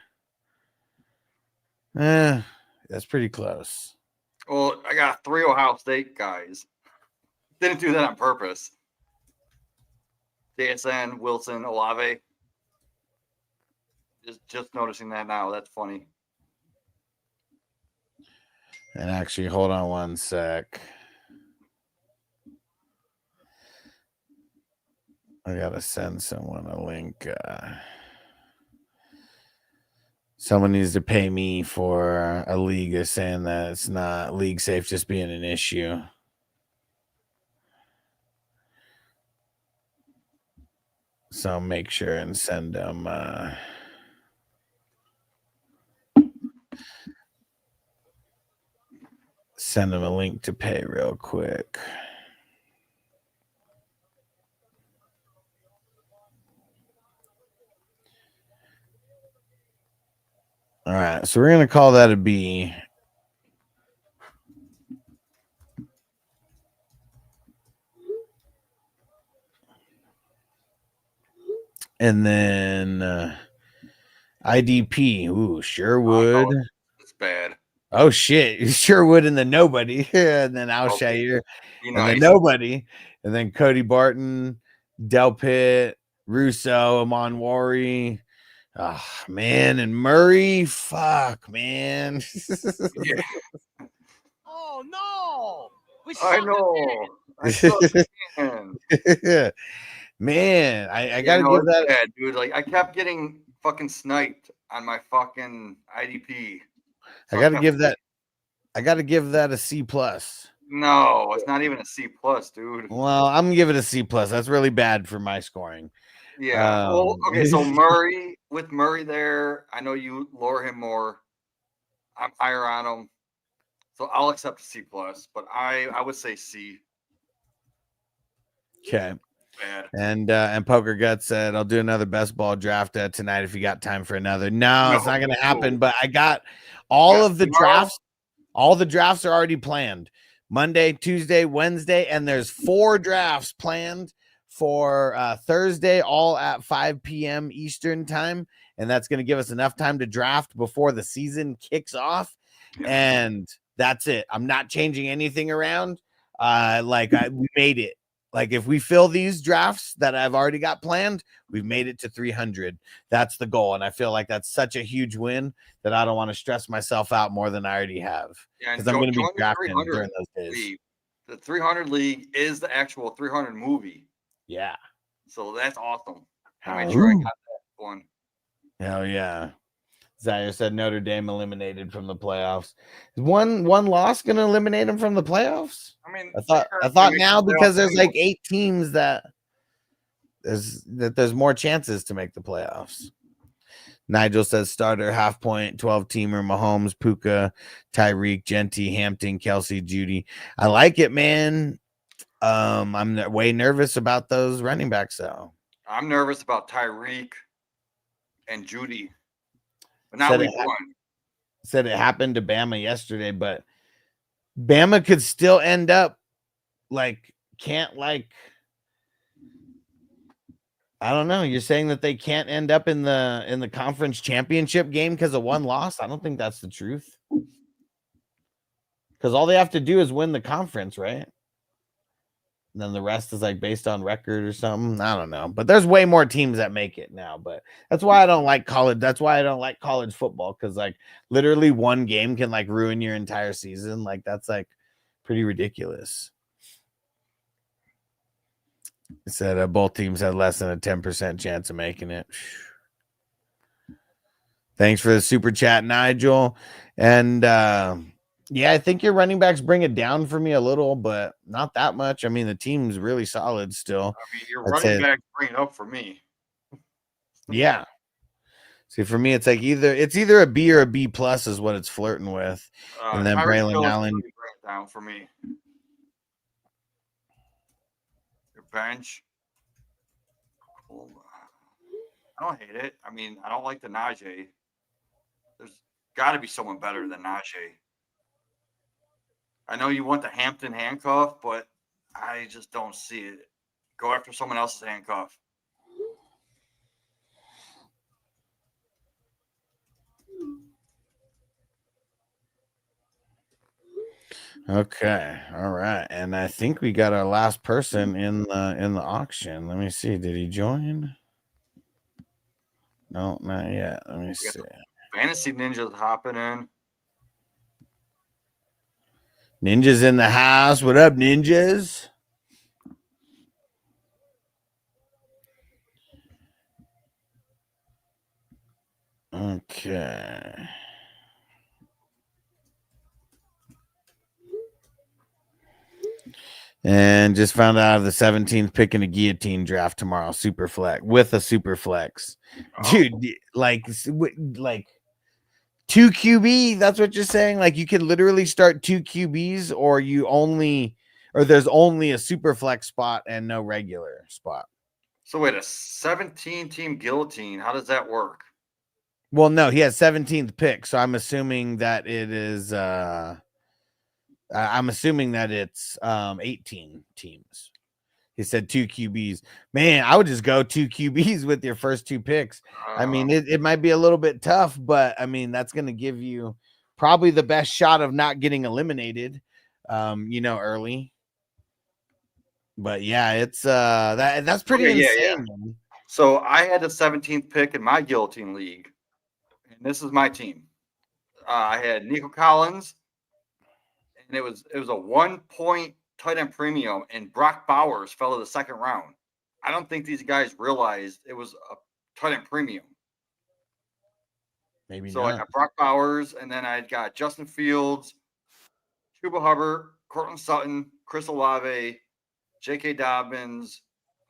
Speaker 2: That's pretty close.
Speaker 3: Well, I got 3 Ohio State guys. Didn't do that on purpose. JSN, Wilson, Olave. Just noticing that now. That's funny.
Speaker 2: And actually, hold on one sec. I gotta send someone a link. Someone needs to pay me for a league is saying that it's not league safe just being an issue. So make sure and send them a link to pay real quick. All right, so we're gonna call that a B. And then IDP. Ooh, Sherwood.
Speaker 3: Oh, it's bad.
Speaker 2: Oh shit, Sherwood and the nobody, and then Alshire, and then nobody, and then Cody Barton, Delpit, Russo, Amon Wari. Oh man, and Murray. Fuck, man.
Speaker 3: Yeah.
Speaker 1: Oh no! We
Speaker 3: I
Speaker 1: suck
Speaker 3: know. I suck again.
Speaker 2: Man, I gotta give that
Speaker 3: bad, dude. Like I kept getting fucking sniped on my fucking IDP. So
Speaker 2: I gotta give that a C plus.
Speaker 3: No, it's not even a C plus, dude.
Speaker 2: Well, I'm gonna give it a C plus. That's really bad for my scoring.
Speaker 3: Yeah. Well, okay. So Murray, with Murray there, I know you lower him more. I'm higher on him, so I'll accept a C plus. But I would say C.
Speaker 2: Okay.
Speaker 3: Bad.
Speaker 2: And Poker Guts said, I'll do another best ball draft tonight if you got time for another. No, it's not going to happen. But I got all of the drafts. All the drafts are already planned. Monday, Tuesday, Wednesday, and there's 4 drafts planned for Thursday, all at 5 p.m. Eastern time. And that's going to give us enough time to draft before the season kicks off.
Speaker 3: Yeah.
Speaker 2: And that's it. I'm not changing anything around. We made it. Like if we fill these drafts that I've already got planned, we've made it to 300. That's the goal. And I feel like that's such a huge win that I don't want to stress myself out more than I already have.
Speaker 3: Yeah,
Speaker 2: because I'm going to be drafting during those days.
Speaker 3: League. The 300 league is the actual 300 movie.
Speaker 2: Yeah.
Speaker 3: So that's awesome. I made sure I got that one.
Speaker 2: Hell yeah. Zaire said Notre Dame eliminated from the playoffs. Is one loss going to eliminate them from the playoffs?
Speaker 3: I mean,
Speaker 2: I thought now because there's like 8 teams that there's more chances to make the playoffs. Nigel says starter, half point, 12-teamer, Mahomes, Puka, Tyreek, Genty, Hampton, Kelsey, Judy. I like it, man. I'm way nervous about those running backs, though.
Speaker 3: I'm nervous about Tyreek and Judy. But not week 1.
Speaker 2: Said it happened to Bama yesterday, but Bama could still end up I don't know. You're saying that they can't end up in the conference championship game because of one loss? I don't think that's the truth. Because all they have to do is win the conference, right? And then the rest is like based on record or something. I don't know. But there's way more teams that make it now. But that's why I don't like college. That's why I don't like college football. Because like literally one game can like ruin your entire season. Like that's like pretty ridiculous. It said both teams had less than a 10% chance of making it. Thanks for the super chat, Nigel. And yeah, I think your running backs bring it down for me a little, but not that much. I mean, the team's really solid still.
Speaker 3: I mean, your running backs bring it up for me.
Speaker 2: Yeah. See, for me, it's like either a B or a B plus is what it's flirting with. And then Braylon Allen
Speaker 3: bring it down for me. Your bench. I don't hate it. I mean, I don't like the Najee. There's got to be someone better than Najee. I know you want the Hampton handcuff, but I just don't see it. Go after someone else's handcuff.
Speaker 2: Okay, all right, and I think we got our last person in the auction. Let me see. Did he join? No, not yet. Let me see.
Speaker 3: Fantasy Ninjas hopping in.
Speaker 2: Ninjas in the house. What up, ninjas? Okay. And just found out of the 17th pick in a guillotine draft tomorrow, super flex with a super flex, dude. Like 2 QB. That's what you're saying. Like you can literally start 2 QBs, or there's only a super flex spot and no regular spot.
Speaker 3: So wait, a 17-team guillotine. How does that work?
Speaker 2: Well, no, he has 17th pick, so I'm assuming that it is. I'm assuming that it's 18 teams. He said 2 QBs. Man, I would just go 2 QBs with your first 2 picks. I mean, it might be a little bit tough, but I mean, that's going to give you probably the best shot of not getting eliminated, early. But yeah, it's that's pretty insane.
Speaker 3: Yeah. So I had the 17th pick in my guillotine league, and this is my team. I had Nico Collins, and it was a 1-point tight end premium, and Brock Bowers fell to the second round. I don't think these guys realized it was a tight end premium.
Speaker 2: Maybe
Speaker 3: so
Speaker 2: not.
Speaker 3: I got Brock Bowers, and then I got Justin Fields, Chuba Hubbard, Cortland Sutton, Chris Olave, J.K. Dobbins,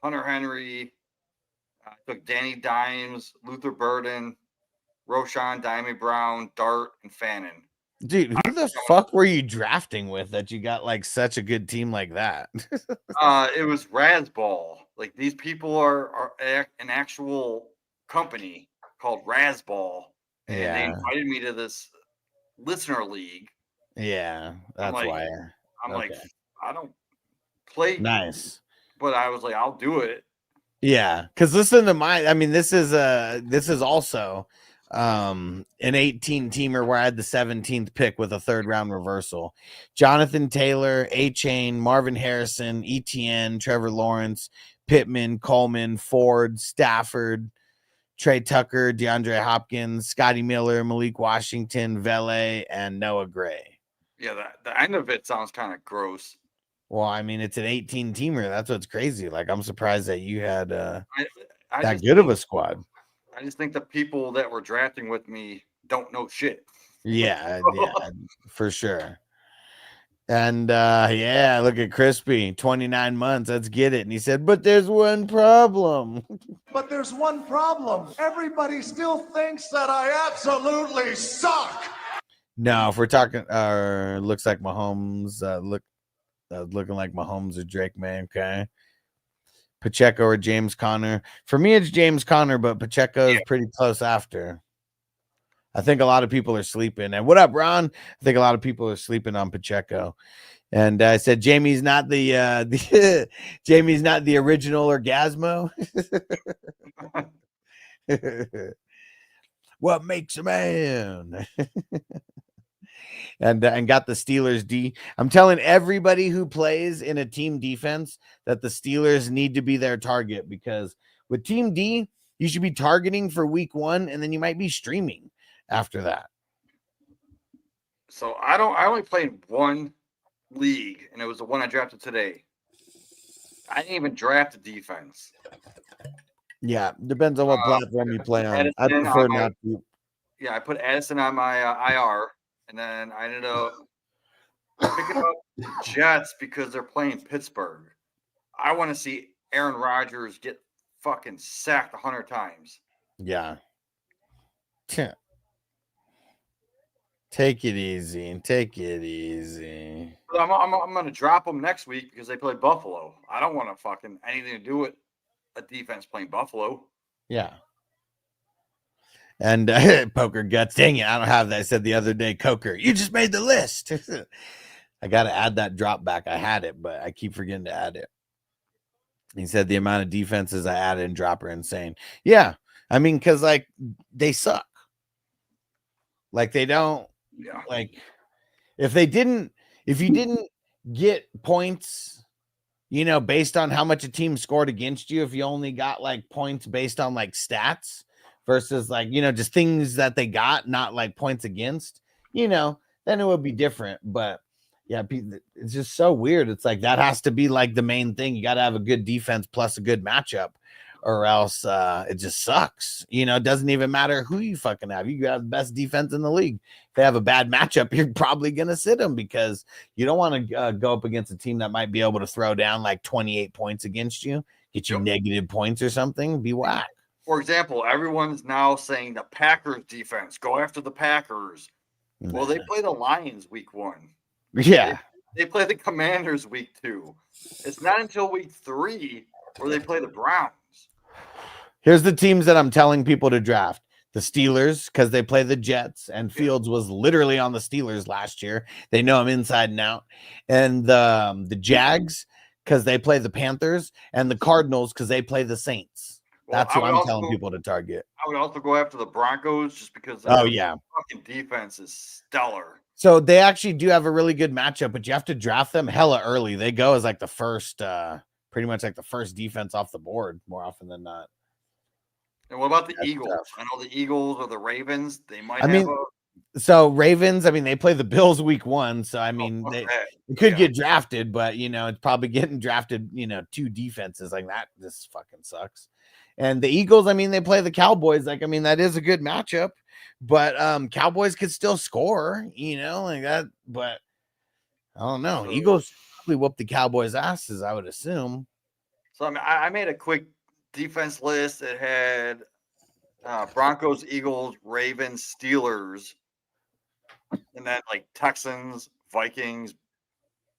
Speaker 3: Hunter Henry. I took Danny Dimes, Luther Burden, Roshan, Diamond Brown, Dart, and Fannin.
Speaker 2: Dude, who the fuck were you drafting with that you got like such a good team like that?
Speaker 3: It was Razzball. Like these people are an actual company called Razzball, and they invited me to this listener league.
Speaker 2: Yeah, that's why.
Speaker 3: I'm like, I don't play
Speaker 2: nice,
Speaker 3: but I was like, I'll do it.
Speaker 2: Yeah, because listen to this is also an 18-teamer where I had the 17th pick with a 3rd round reversal. Jonathan Taylor, A-Chain, Marvin Harrison, ETN, Trevor Lawrence, Pittman, Coleman, Ford, Stafford, Trey Tucker, DeAndre Hopkins, Scotty Miller, Malik Washington, Vele, and Noah Gray.
Speaker 3: Yeah, the end of it sounds kind of gross.
Speaker 2: Well, I mean, it's an 18-teamer. That's what's crazy. Like, I'm surprised that you had
Speaker 3: I
Speaker 2: that good of a squad.
Speaker 3: I just think the people that were drafting with me don't know shit.
Speaker 2: Yeah, for sure. And look at Crispy, 29 months. Let's get it. And he said, but there's one problem.
Speaker 8: But there's one problem. Everybody still thinks that I absolutely suck.
Speaker 2: No, if we're talking, looks like Mahomes, looking like Mahomes or Drake May. Okay. Pacheco or James Conner. For me, it's James Conner, but Pacheco is pretty close after. I think a lot of people are sleeping. And what up, Ron? I think a lot of people are sleeping on Pacheco. And I said, Jamie's not the Jamie's not the original Orgazmo. What makes a man? And got the Steelers D. I'm telling everybody who plays in a team defense that the Steelers need to be their target, because with team D, you should be targeting for week 1, and then you might be streaming after that.
Speaker 3: So I only played one league, and it was the one I drafted today. I didn't even draft a defense.
Speaker 2: Yeah, depends on what platform you play on. I prefer not to.
Speaker 3: Yeah, I put Addison on my IR, and then I ended up picking up Jets because they're playing Pittsburgh. I want to see Aaron Rodgers get fucking sacked 100 times.
Speaker 2: Yeah. Take it easy. Take it easy.
Speaker 3: I'm going to drop them next week because they play Buffalo. I don't want to fucking anything to do with a defense playing Buffalo.
Speaker 2: Yeah. And Poker Guts, dang it, I don't have that. I said the other day, Coker, you just made the list. I got to add that drop back. I had it, but I keep forgetting to add it. He said the amount of defenses I added and drop are insane. Yeah. I mean, because like they suck. Like they don't, like if you didn't get points, you know, based on how much a team scored against you, if you only got like points based on like stats versus like, you know, just things that they got, not like points against, you know, then it would be different. But yeah, it's just so weird. It's like that has to be like the main thing. You got to have a good defense plus a good matchup, or else it just sucks. You know, it doesn't even matter who you fucking have. You have the best defense in the league. If they have a bad matchup, you're probably going to sit them because you don't want to go up against a team that might be able to throw down like 28 points against you, get you negative points or something, be whack.
Speaker 3: For example, everyone's now saying the Packers defense, go after the Packers. Well, they play the Lions week 1.
Speaker 2: Yeah.
Speaker 3: They play the Commanders week 2. It's not until week 3 where they play the Browns.
Speaker 2: Here's the teams that I'm telling people to draft. The Steelers, because they play the Jets, and Fields was literally on the Steelers last year. They know him inside and out. And the Jags, because they play the Panthers, and the Cardinals, because they play the Saints. That's what I'm telling people to target.
Speaker 3: I would also go after the Broncos just because
Speaker 2: their
Speaker 3: fucking defense is stellar.
Speaker 2: So they actually do have a really good matchup, but you have to draft them hella early. They go as like the first, pretty much like the first defense off the board more often than not.
Speaker 3: And what about the Eagles? Tough. I know the Eagles or the Ravens. They might
Speaker 2: so Ravens, I mean, they play the Bills week 1. So, I mean, they could get drafted, but, you know, it's probably getting drafted, you know, 2 defenses like that. This fucking sucks. And the Eagles, I mean, they play the Cowboys. Like, I mean, that is a good matchup, but Cowboys could still score, you know, like that. But I don't know. Eagles probably whoop the Cowboys' asses, I would assume.
Speaker 3: So, I mean, I made a quick defense list. It had Broncos, Eagles, Ravens, Steelers, and then like Texans, Vikings,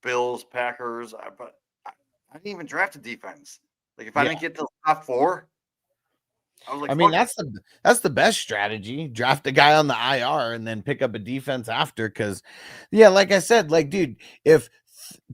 Speaker 3: Bills, Packers. But I didn't even draft a defense. Like if I didn't get to the top 4, I was like,
Speaker 2: I mean, that's the best strategy. Draft a guy on the IR and then pick up a defense after. Because, yeah, like I said, like, dude, if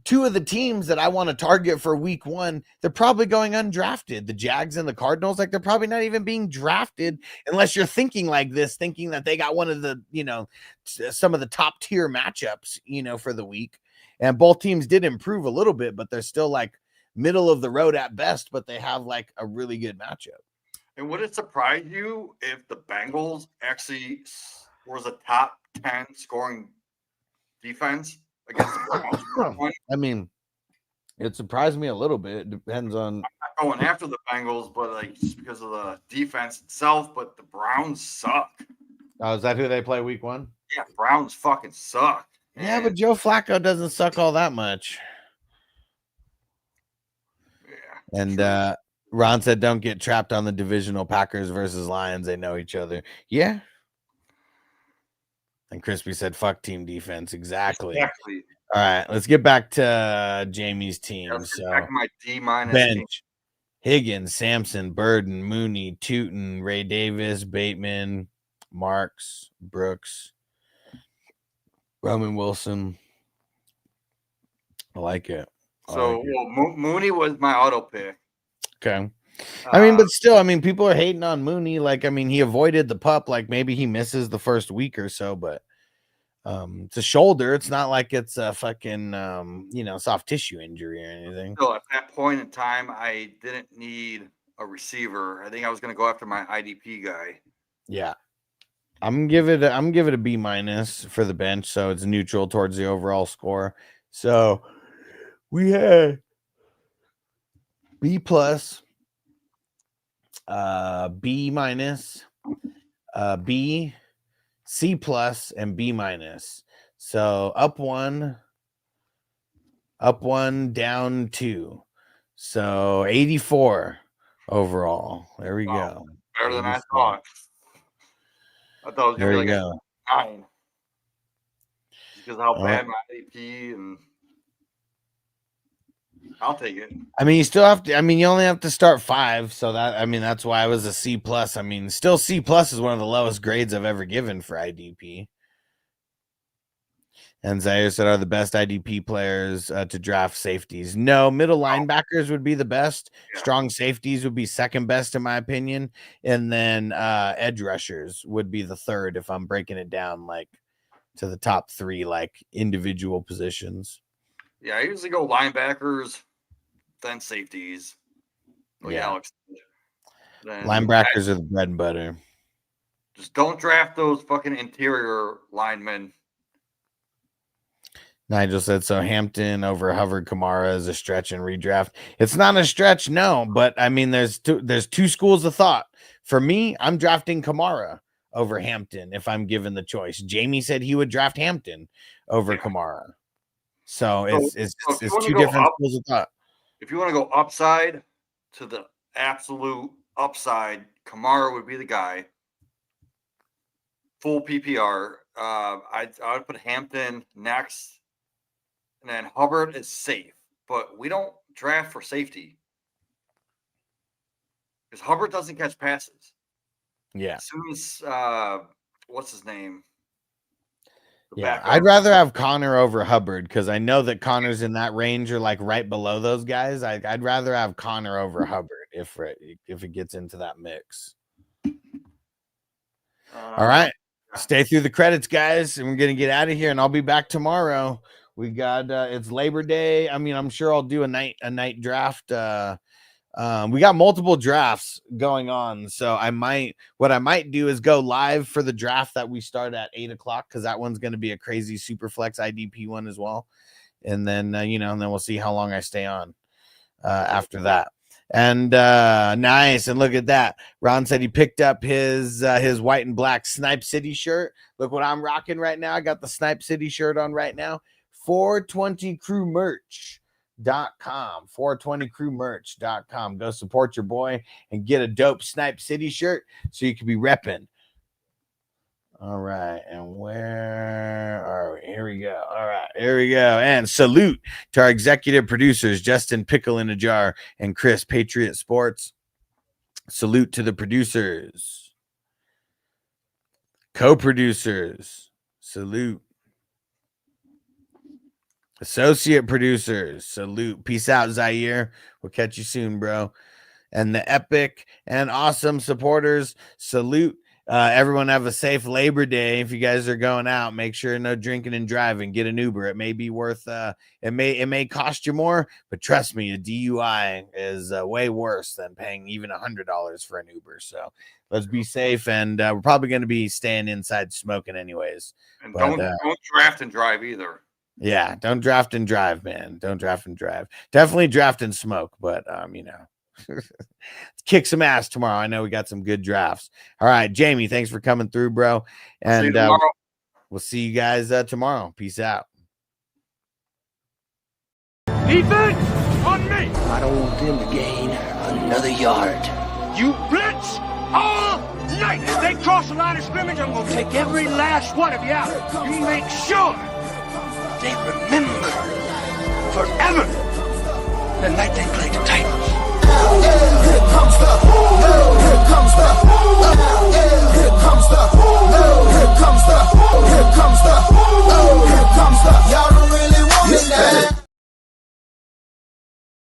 Speaker 2: 2 of the teams that I want to target for week 1, they're probably going undrafted. The Jags and the Cardinals, like they're probably not even being drafted unless you're thinking like this, thinking that they got one of the, you know, some of the top tier matchups, you know, for the week. And both teams did improve a little bit, but they're still like middle of the road at best, but they have like a really good matchup.
Speaker 3: And would it surprise you if the Bengals actually was a top 10 scoring defense against the Browns?
Speaker 2: I mean, it surprised me a little bit. It depends on.
Speaker 3: I'm not going after the Bengals, but like just because of the defense itself. But the Browns suck.
Speaker 2: Oh, is that who they play week 1?
Speaker 3: Yeah, Browns fucking suck.
Speaker 2: Yeah, but Joe Flacco doesn't suck all that much.
Speaker 3: Yeah.
Speaker 2: And Ron said, don't get trapped on the divisional Packers versus Lions. They know each other. Yeah. And Crispy said, fuck team defense. Exactly. All right. Let's get back to Jamie's team.
Speaker 3: Back to my D-
Speaker 2: bench.
Speaker 3: team.
Speaker 2: Higgins, Sampson, Burden, Mooney, Tootin, Ray Davis, Bateman, Marks, Brooks, Roman Wilson. I like it.
Speaker 3: Mooney was my auto pick.
Speaker 2: Okay. I mean, but still, I mean, people are hating on Mooney. Like, I mean, he avoided the pup. Like, maybe he misses the first week or so, but it's a shoulder. It's not like it's a fucking, you know, soft tissue injury or anything.
Speaker 3: So at that point in time, I didn't need a receiver. I think I was going to go after my IDP guy.
Speaker 2: Yeah. I'm give it a B- for the bench. So it's neutral towards the overall score. So we had B+, B-, B, C+, and B-. So up 1, down 2. So 84 overall. There we go.
Speaker 3: Better than I thought. I thought it was going to be like a 9. Because of how bad my IDP and I'll take it.
Speaker 2: I mean, you still have to. I mean, you only have to start 5, so that I mean, that's why I was a C plus. I mean, still C plus is one of the lowest grades I've ever given for IDP. And Zaire said, are the best IDP players to draft safeties? No, middle linebackers would be the best.
Speaker 3: Yeah.
Speaker 2: Strong safeties would be second best, in my opinion. And then edge rushers would be the third if I'm breaking it down like to the top 3, like individual positions.
Speaker 3: Yeah, I usually go linebackers, then safeties. Like
Speaker 2: Yeah.
Speaker 3: Alex. Then
Speaker 2: Linebackers are the bread and butter.
Speaker 3: just don't draft those fucking interior linemen.
Speaker 2: Nigel said, so Hampton over Hubbard Kamara is a stretch and redraft. It's not a stretch, no, but I mean, there's two schools of thought. For me, I'm drafting Kamara over Hampton if I'm given the choice. Jamie said he would draft Hampton over Kamara. So it's two different schools of thought.
Speaker 3: If you want to go upside to the absolute upside, Kamara would be the guy. Full PPR. I would put Hampton next. And then Hubbard is safe, but we don't draft for safety because Hubbard doesn't catch passes.
Speaker 2: Yeah.
Speaker 3: As soon as what's his name?
Speaker 2: Yeah, I'd rather have Connor over Hubbard because I know that Connor's in that range or like right below those guys. I'd rather have Connor over Hubbard if it gets into that mix. All right, stay through the credits, guys, and we're gonna get out of here. And I'll be back tomorrow. We got it's Labor Day. I mean, I'm sure I'll do a night draft. We got multiple drafts going on, so what I might do is go live for the draft that we start at 8:00 because that one's going to be a crazy super flex IDP one as well. And then and then we'll see how long I stay on after that. And nice, and look at that. Ron said he picked up his white and black Snipe City shirt. Look what I'm rocking right now. I got the Snipe City shirt on right now. 420crewmerch.com 420crewmerch.com. Go support your boy and get a dope Snipe City shirt so you can be repping. All right, and where are we? Here we go. All right, here we go. And salute to our executive producers, Justin Pickle in a Jar and Chris Patriot Sports. Salute to the producers, co-producers. Salute. Associate producers, salute. Peace out, Zaire. We'll catch you soon, bro. And the epic and awesome supporters, salute. Everyone have a safe Labor Day. If you guys are going out, make sure no drinking and driving. Get an Uber. It may be worth. It may cost you more, but trust me, a DUI is way worse than paying even $100 for an Uber. So let's be safe, and we're probably going to be staying inside smoking anyways.
Speaker 3: And don't draft and drive either.
Speaker 2: Yeah, don't draft and drive, man. Don't draft and drive. Definitely draft and smoke, but let's kick some ass tomorrow. I know we got some good drafts. All right, Jamie, thanks for coming through, bro. And we'll see you guys tomorrow. Peace out.
Speaker 1: Defense on me.
Speaker 4: I don't want them to gain another yard.
Speaker 1: You blitz all night. If they cross the line of scrimmage, I'm gonna take every last one of you out. You make sure they remember forever the night they played the Titans. Here comes the